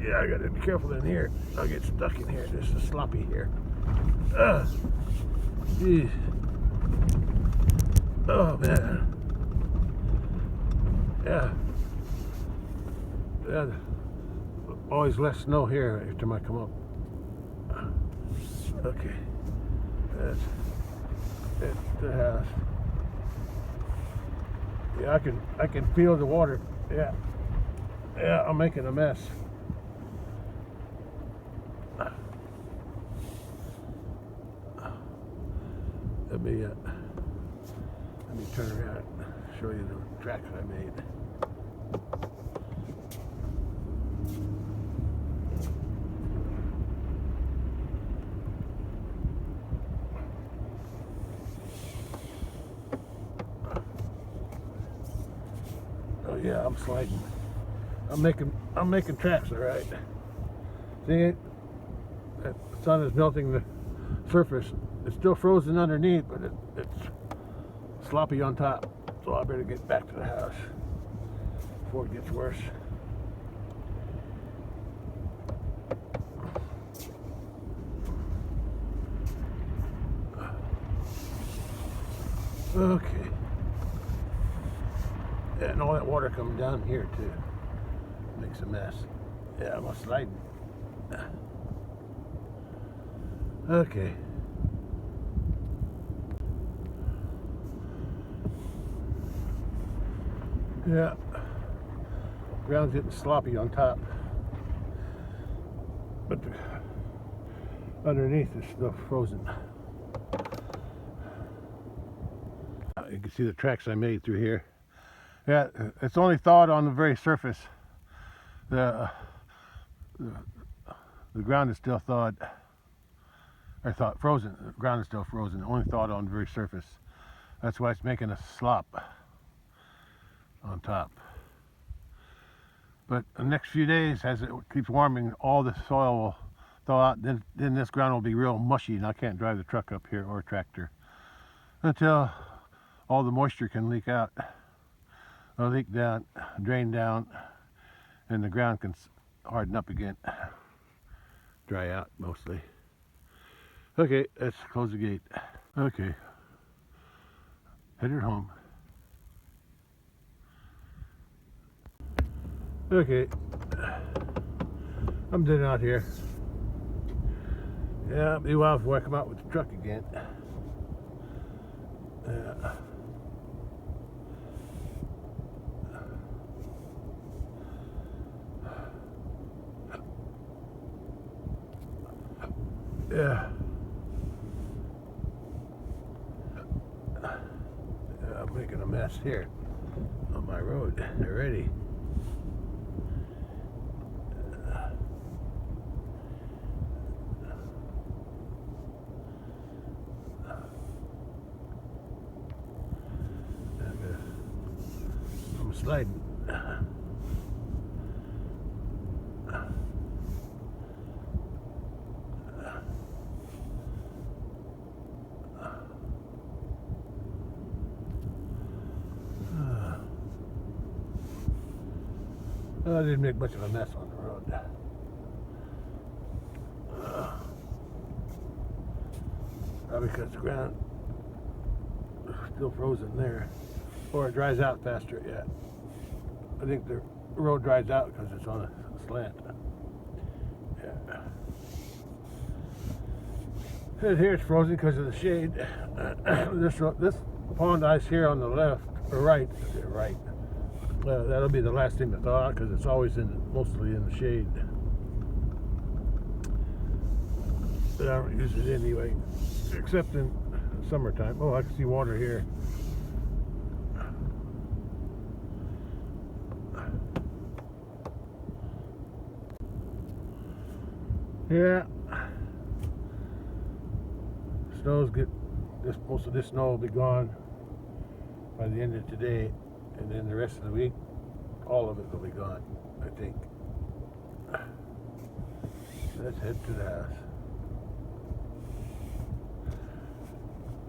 yeah, I gotta be careful in here. I'll get stuck in here. This is sloppy here. Geez. Oh, man. Yeah. Yeah. Always less snow here every time I come up. Okay. That's the house. Yeah, I can feel the water. Yeah. Yeah, I'm making a mess. Let me turn around and show you the tracks I made. Oh yeah, I'm sliding. I'm making tracks, all right. See, The sun is melting the surface. It's still frozen underneath, but it's sloppy on top. So I better get back to the house before it gets worse. Okay. Yeah, and all that water coming down here too. Makes a mess. Yeah, I'm sliding. Okay. Yeah. Ground's getting sloppy on top. But underneath is still frozen. You can see the tracks I made through here. Yeah, it's only thawed on the very surface. The ground is still thawed. I thought frozen. The ground is still frozen. Only thawed on the very surface. That's why it's making a slop on top. But the next few days, as it keeps warming, all the soil will thaw out. Then this ground will be real mushy, and I can't drive the truck up here or tractor until all the moisture can leak out, or leak down, drain down, and the ground can harden up again, dry out mostly. Okay, let's close the gate. Okay, headed home. Okay, I'm done out here. Yeah, it'll be a while before I come out with the truck again. Yeah. I'm making a mess here on my road already. I'm sliding. I didn't make much of a mess on the road. Probably because the ground is still frozen there, or it dries out faster. Yeah, I think the road dries out because it's on a slant. Yeah. And here it's frozen because of the shade. This pond ice here on the left or right, that'll be the last thing to thaw out because it's always mostly in the shade. But I don't use it anyway, except in summertime. Oh, I can see water here. Yeah. Most of this snow will be gone by the end of today, and then the rest of the week, all of it will be gone, I think. Let's head to the house.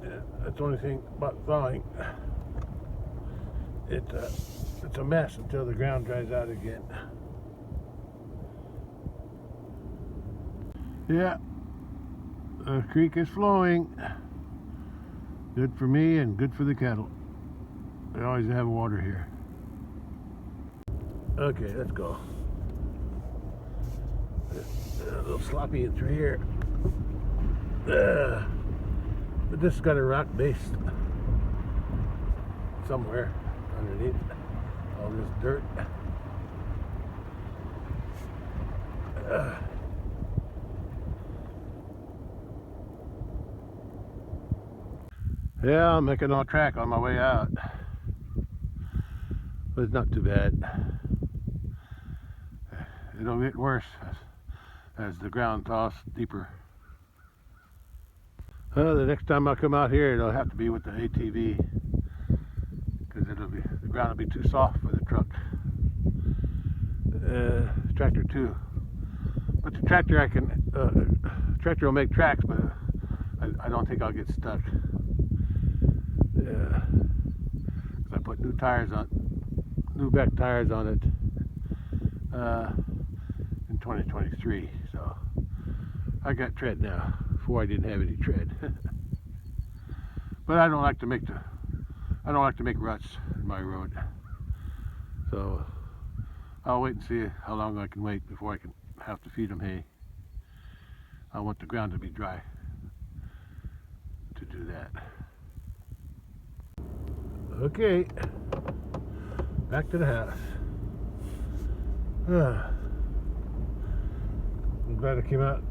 Yeah, that's the only thing about thawing. It's a mess until the ground dries out again. Yeah, the creek is flowing. Good for me and good for the cattle. They always have water here. Okay, let's go. A little sloppy in through here. But this has got a rock base somewhere underneath all this dirt. Yeah, I'm making on track on my way out. But it's not too bad. It'll get worse as the ground thaws deeper. The next time I come out here, it'll have to be with the ATV because the ground will be too soft for the truck. Tractor too. But the tractor I can tractor will make tracks, but I don't think I'll get stuck. Yeah, 'cause I put new back tires on it in 2023, so I got tread now. Before I didn't have any tread. But I don't like to make ruts in my road, so I'll wait and see how long I can wait before I can have to feed them hay. I want the ground to be dry to do that. Okay, back to the house. I'm glad I came out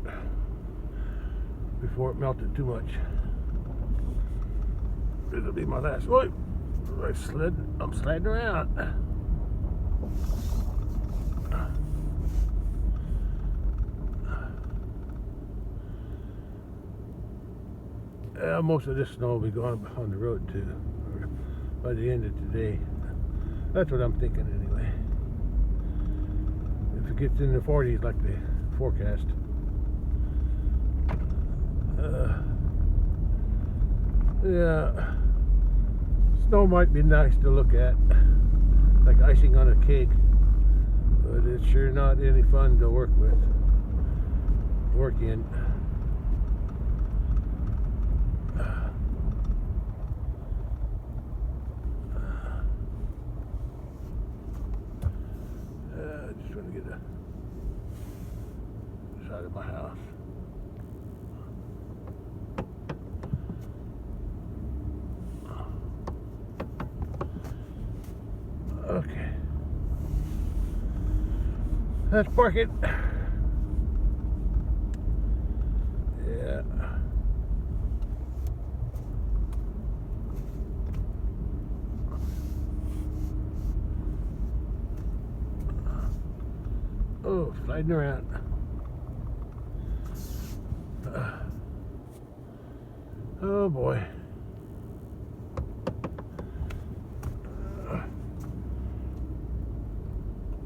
before it melted too much. It'll be my last. Oh, I'm sliding around. Most of this snow will be gone on the road too, by the end of today. That's what I'm thinking anyway. If it gets in the 40s like the forecast. Yeah, snow might be nice to look at, like icing on a cake, but it's sure not any fun to work in. Just trying to get the side of my house. Okay, let's park it. Yeah. Oh, sliding around. Oh boy.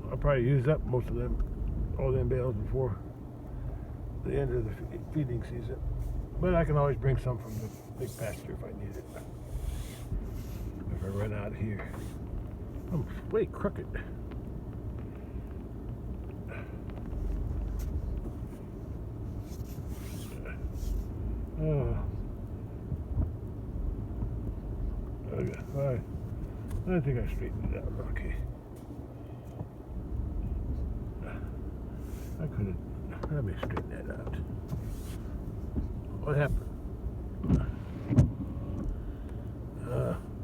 I'll probably use up most of all them bales before the end of the feeding season. But I can always bring some from the big pasture if I need it. If I run out of here. I'm way crooked. Oh. Okay. All right. I think I straightened it out. Okay. I could have. Let me straighten that out. What happened?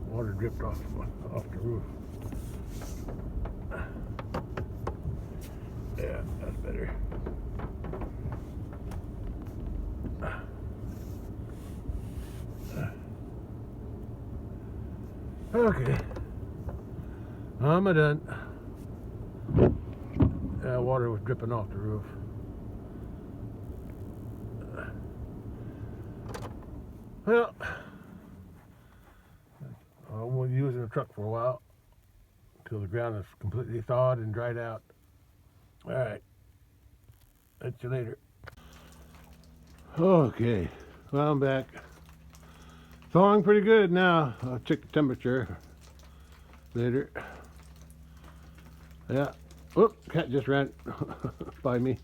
Water dripped off the roof. Yeah, that's better. Okay. I'm done. Water was dripping off the roof. Well, I won't be using the truck for a while until the ground is completely thawed and dried out. All right. Catch you later. Okay. Well, I'm back. Thawing pretty good now. I'll check the temperature later. Yeah. Whoop, cat just ran by me.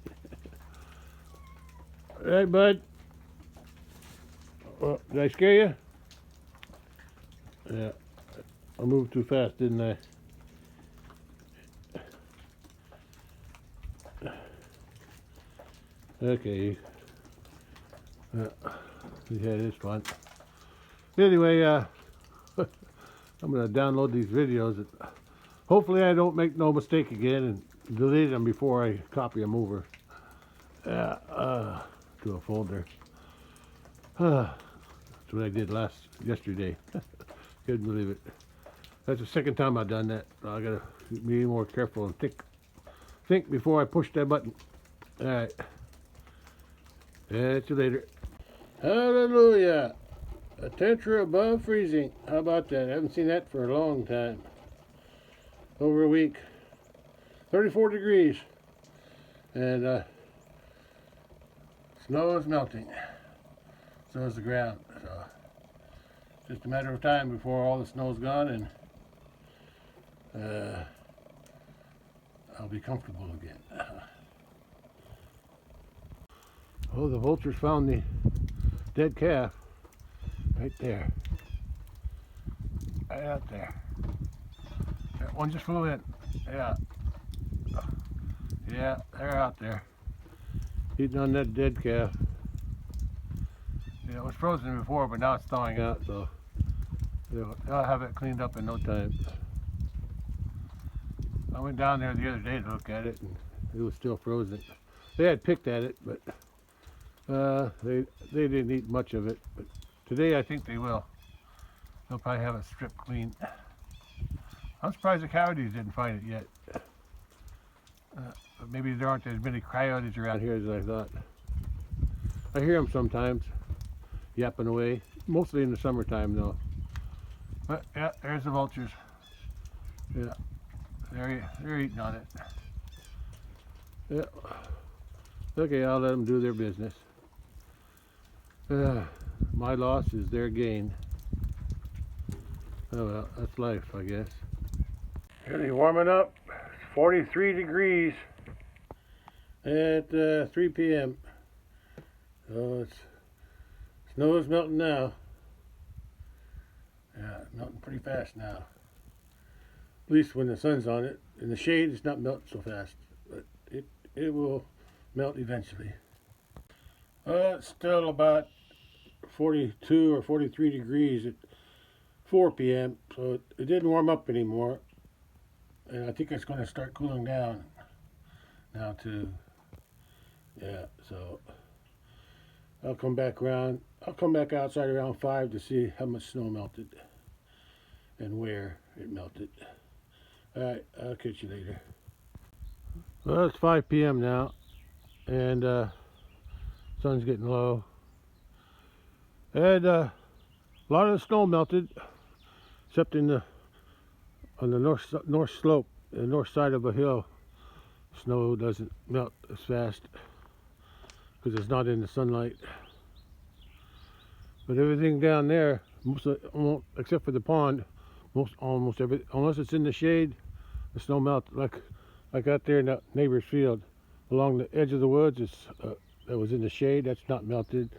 Hey, bud. Oh, did I scare you? Yeah. I moved too fast, didn't I? Okay. We had this fun. Anyway, I'm going to download these videos. Hopefully I don't make no mistake again and delete them before I copy them over to a folder. That's what I did yesterday. Couldn't believe it. That's the second time I've done that. I gotta be more careful and think before I push that button. All right. Catch you later. Hallelujah. A temperature above freezing. How about that? I haven't seen that for a long time. Over a week. 34 degrees. And Snow is melting. So is the ground. So just a matter of time before all the snow is gone and I'll be comfortable again. Oh, the vultures found the dead calf right there. Right out there. That one just flew in. Yeah. Yeah, they're out there. Eating on that dead calf. Yeah, it was frozen before, but now it's thawing out, so they'll have it cleaned up in no time. I went down there the other day to look at it, and it was still frozen. They had picked at it, but they didn't eat much of it. But today I think they will. They'll probably have it stripped clean. I'm surprised the coyotes didn't find it yet. But maybe there aren't as many coyotes around here as I thought. I hear them sometimes, yapping away. Mostly in the summertime, though. But yeah, there's the vultures. Yeah, they're eating on it. Yeah. Okay, I'll let them do their business. My loss is their gain. Oh well, that's life, I guess. Really warming up. It's 43 degrees at 3 p.m. So snow is melting now. Yeah, it's melting pretty fast now. At least when the sun's on it. In the shade, it's not melting so fast, but it will melt eventually. It's still about 42 or 43 degrees at 4 p.m. So it didn't warm up anymore, and I think it's going to start cooling down now too. Yeah, so I'll come back around. I'll come back outside around 5 to see how much snow melted and where it melted. All right, I'll catch you later. Well, it's 5 p.m. now, and sun's getting low. And a lot of the snow melted, except on the north slope, the north side of a hill. Snow doesn't melt as fast because it's not in the sunlight. But everything down there, except for the pond, almost everything, unless it's in the shade, the snow melts. Like out there in that neighbor's field, along the edge of the woods, that was in the shade. That's not melted.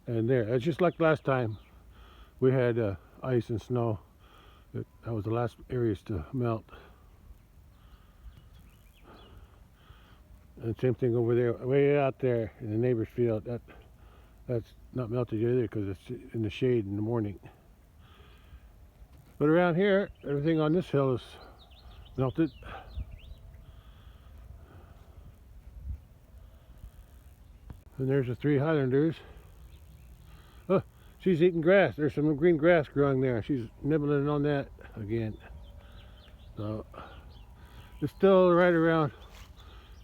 And there, it's just like last time we had ice and snow. That was the last areas to melt. And same thing over there, way out there in the neighbor's field. That's not melted either because it's in the shade in the morning. But around here, everything on this hill is melted. And there's the 3 Highlanders. Oh, she's eating grass. There's some green grass growing there. She's nibbling on that again. So it's still right around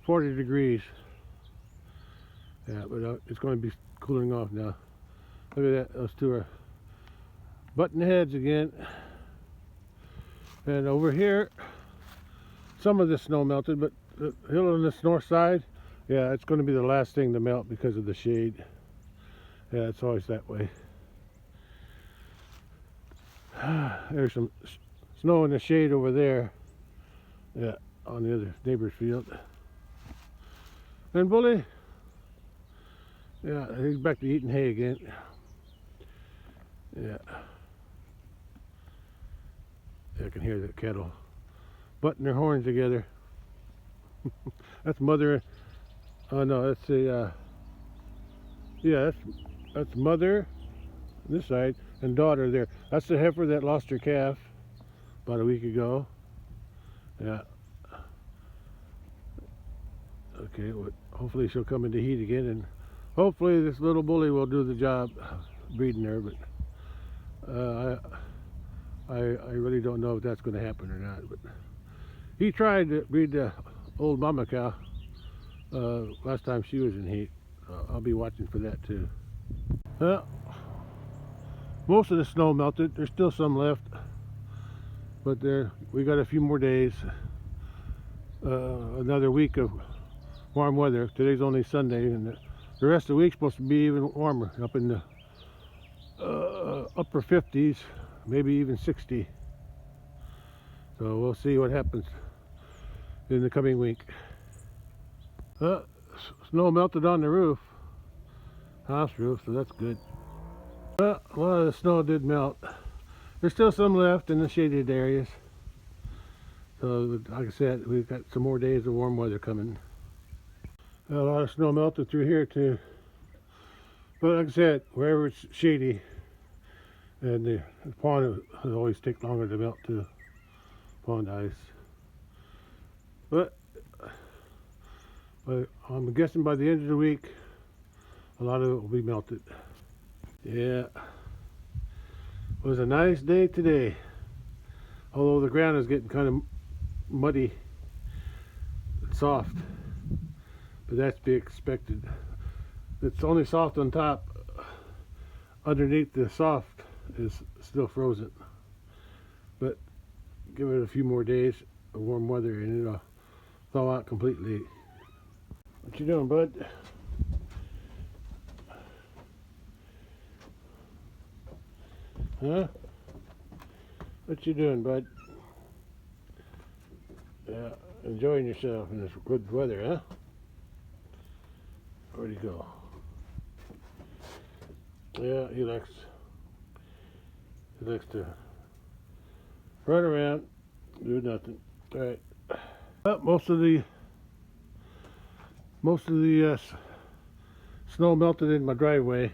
40 degrees. Yeah, but it's going to be cooling off now. Look at that. Those two are butting heads again. And over here, some of the snow melted, but the hill on this north side, yeah, it's going to be the last thing to melt because of the shade. Yeah, it's always that way. There's some snow in the shade over there. Yeah, on the other neighbor's field. And Bully, yeah, he's back to eating hay again. Yeah. I can hear the cattle butting their horns together. That's mother. Oh no, that's a. Yeah, that's mother on this side and daughter there. That's the heifer that lost her calf about a week ago. Yeah. Okay, well, hopefully she'll come into heat again, and hopefully this little Bully will do the job breeding her. But I really don't know if that's going to happen or not. But he tried to breed the old mama cow last time she was in heat. I'll be watching for that too. Well, most of the snow melted. There's still some left, but we got a few more days. Another week of warm weather. Today's only Sunday, and The rest of the week's supposed to be even warmer, up in the upper 50s, maybe even 60. So we'll see what happens in the coming week. Snow melted on the roof, house roof, so that's good. A lot of the snow did melt. There's still some left in the shaded areas. So like I said, we've got some more days of warm weather coming. A lot of snow melted through here too. But like I said, wherever it's shady, and the pond will always take longer to melt too. Pond ice. But I'm guessing by the end of the week, a lot of it will be melted. Yeah, it was a nice day today. Although the ground is getting kind of muddy and soft, but that's to be expected. It's only soft on top. Underneath the soft is still frozen. But give it a few more days of warm weather and it'll thaw out completely. What you doing, bud? Huh? What you doing, bud? Yeah, enjoying yourself in this good weather, huh? Where'd he go? Yeah, he likes to run around, do nothing. All right. Well, most of the snow melted in my driveway,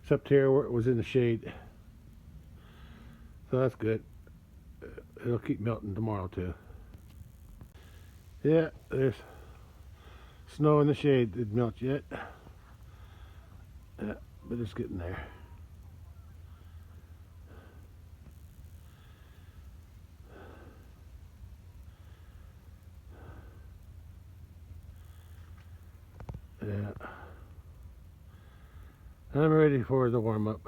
except here where it was in the shade. So that's good. It'll keep melting tomorrow too. Yeah, there's snow in the shade. Didn't melt yet. Yeah, but it's getting there. Yeah. I'm ready for the warm-up.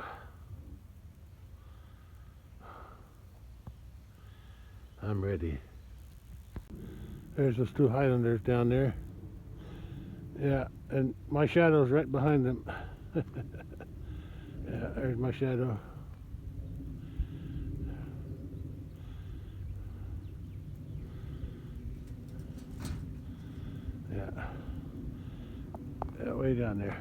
I'm ready. There's those two Highlanders down there. Yeah, and my shadow's right behind them. Yeah, there's my shadow. Yeah. Yeah, way down there.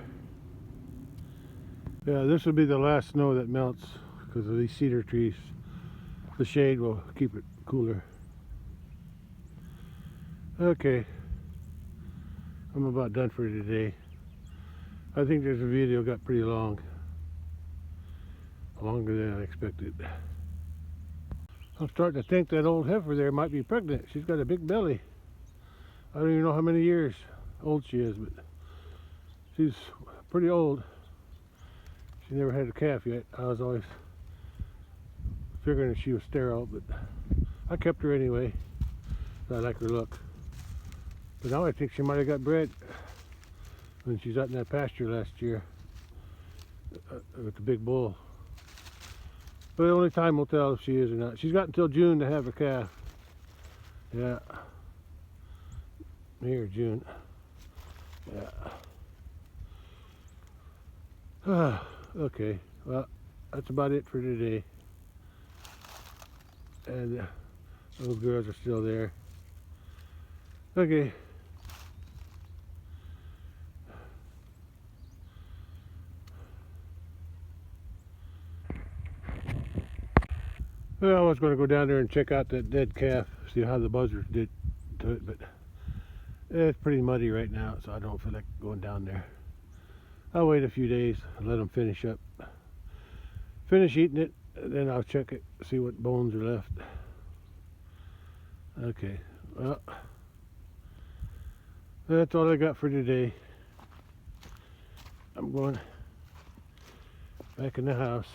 Yeah, this will be the last snow that melts because of these cedar trees. The shade will keep it cooler. Okay, I'm about done for today. I think this video got pretty long. Longer than I expected. I'm starting to think that old heifer there might be pregnant. She's got a big belly. I don't even know how many years old she is, but she's pretty old. She never had a calf yet. I was always figuring that she was sterile, but I kept her anyway. I like her look. But now I think she might have got bred when she's out in that pasture last year with the big bull. But only time will tell if she is or not. She's got until June to have a calf. Yeah. Here, June. Yeah. Okay. Well, that's about it for today. And those girls are still there. Okay. Well, I was going to go down there and check out that dead calf, see how the buzzards did to it, but it's pretty muddy right now, so I don't feel like going down there. I'll wait a few days and let them finish up. Finish eating it, and then I'll check it, see what bones are left. Okay, well, that's all I got for today. I'm going back in the house.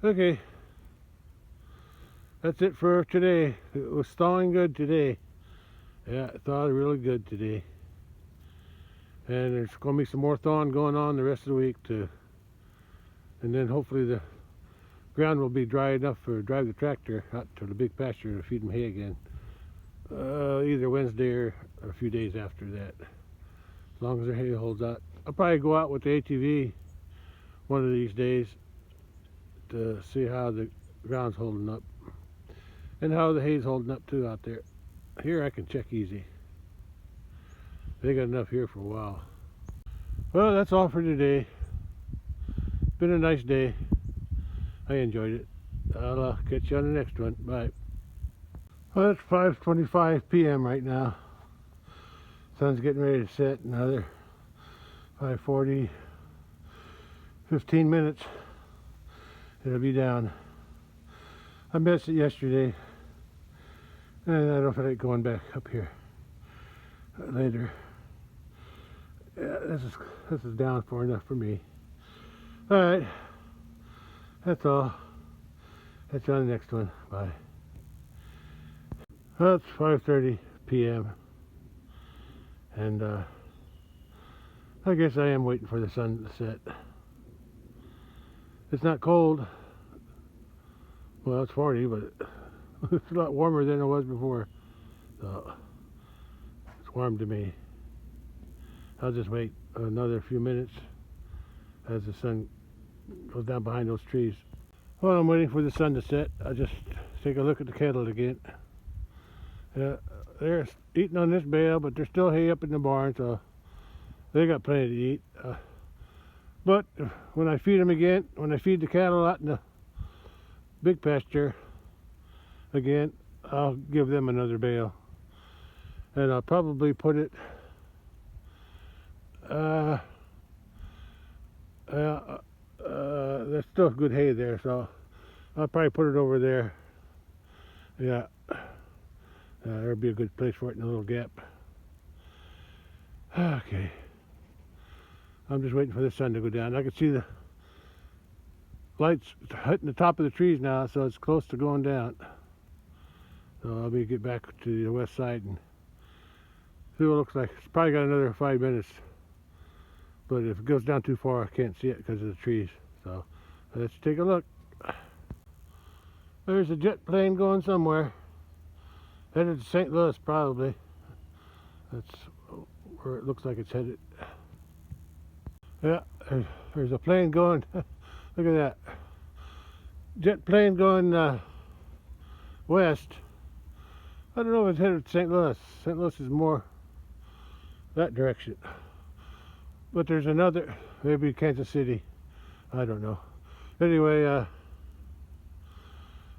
Okay, that's it for today. It was thawing good today. Yeah, it thawed really good today. And there's going to be some more thawing going on the rest of the week too. And then hopefully the ground will be dry enough to drive the tractor out to the big pasture to feed them hay again. Either Wednesday or a few days after that. as long as their hay holds out. I'll probably go out with the ATV one of these days to see how the ground's holding up and how the hay's holding up too out there. Here I can check easy. They got enough here for a while. Well, that's all for today. Been a nice day. I enjoyed it. I'll catch you on the next one. Bye. Well, it's 5:25 p.m. right now. Sun's getting ready to set. Another 5:40, 15 minutes. It'll be down. I missed it yesterday, and I don't feel like going back up here later. Yeah, this is down far enough for me. All right, that's all. Catch you on the next one. Bye. Well, it's 5:30 p.m. and I guess I am waiting for the sun to set. It's not cold. Well, it's 40, but it's a lot warmer than it was before. So it's warm to me. I'll just wait another few minutes as the sun goes down behind those trees. While I'm waiting for the sun to set, I'll just take a look at the cattle again. They're eating on this bale, but there's still hay up in the barn, so they got plenty to eat. But when I feed them again, when I feed the cattle out in the big pasture again, I'll give them another bale. And I'll probably put it there's still good hay there, so I'll probably put it over there. Yeah, there'll be a good place for it in a little gap. Okay, I'm just waiting for the sun to go down. I can see the lights hitting the top of the trees now, so it's close to going down. So I'll be get back to the west side and see what it looks like. It's probably got another 5 minutes, but if it goes down too far, I can't see it because of the trees. So let's take a look. There's a jet plane going somewhere, headed to St. Louis probably. That's where it looks like it's headed. Yeah, there's a plane going. Look at that. Jet plane going west. I don't know if it's headed to St. Louis. St. Louis is more that direction. But there's another, maybe Kansas City. I don't know. Anyway,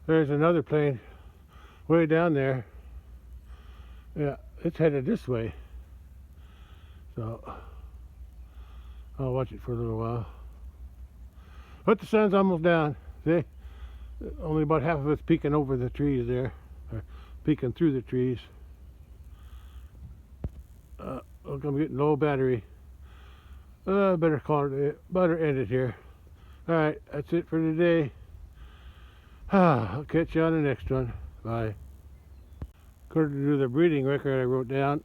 there's another plane way down there. Yeah, it's headed this way. So I'll watch it for a little while. But the sun's almost down. See? Only about half of it's peeking over the trees there. Or peeking through the trees. Look, I'm getting low battery. Better end it here. Alright, that's it for today. I'll catch you on the next one. Bye. According to the breeding record I wrote down,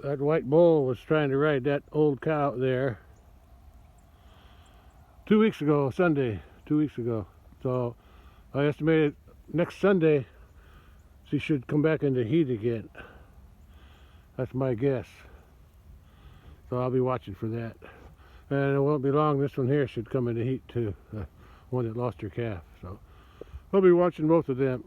that white bull was trying to ride that old cow there 2 weeks ago, Sunday, 2 weeks ago. So I estimated next Sunday she should come back into heat again. That's my guess. So I'll be watching for that. And it won't be long, this one here should come into heat too. The one that lost her calf. So I'll be watching both of them.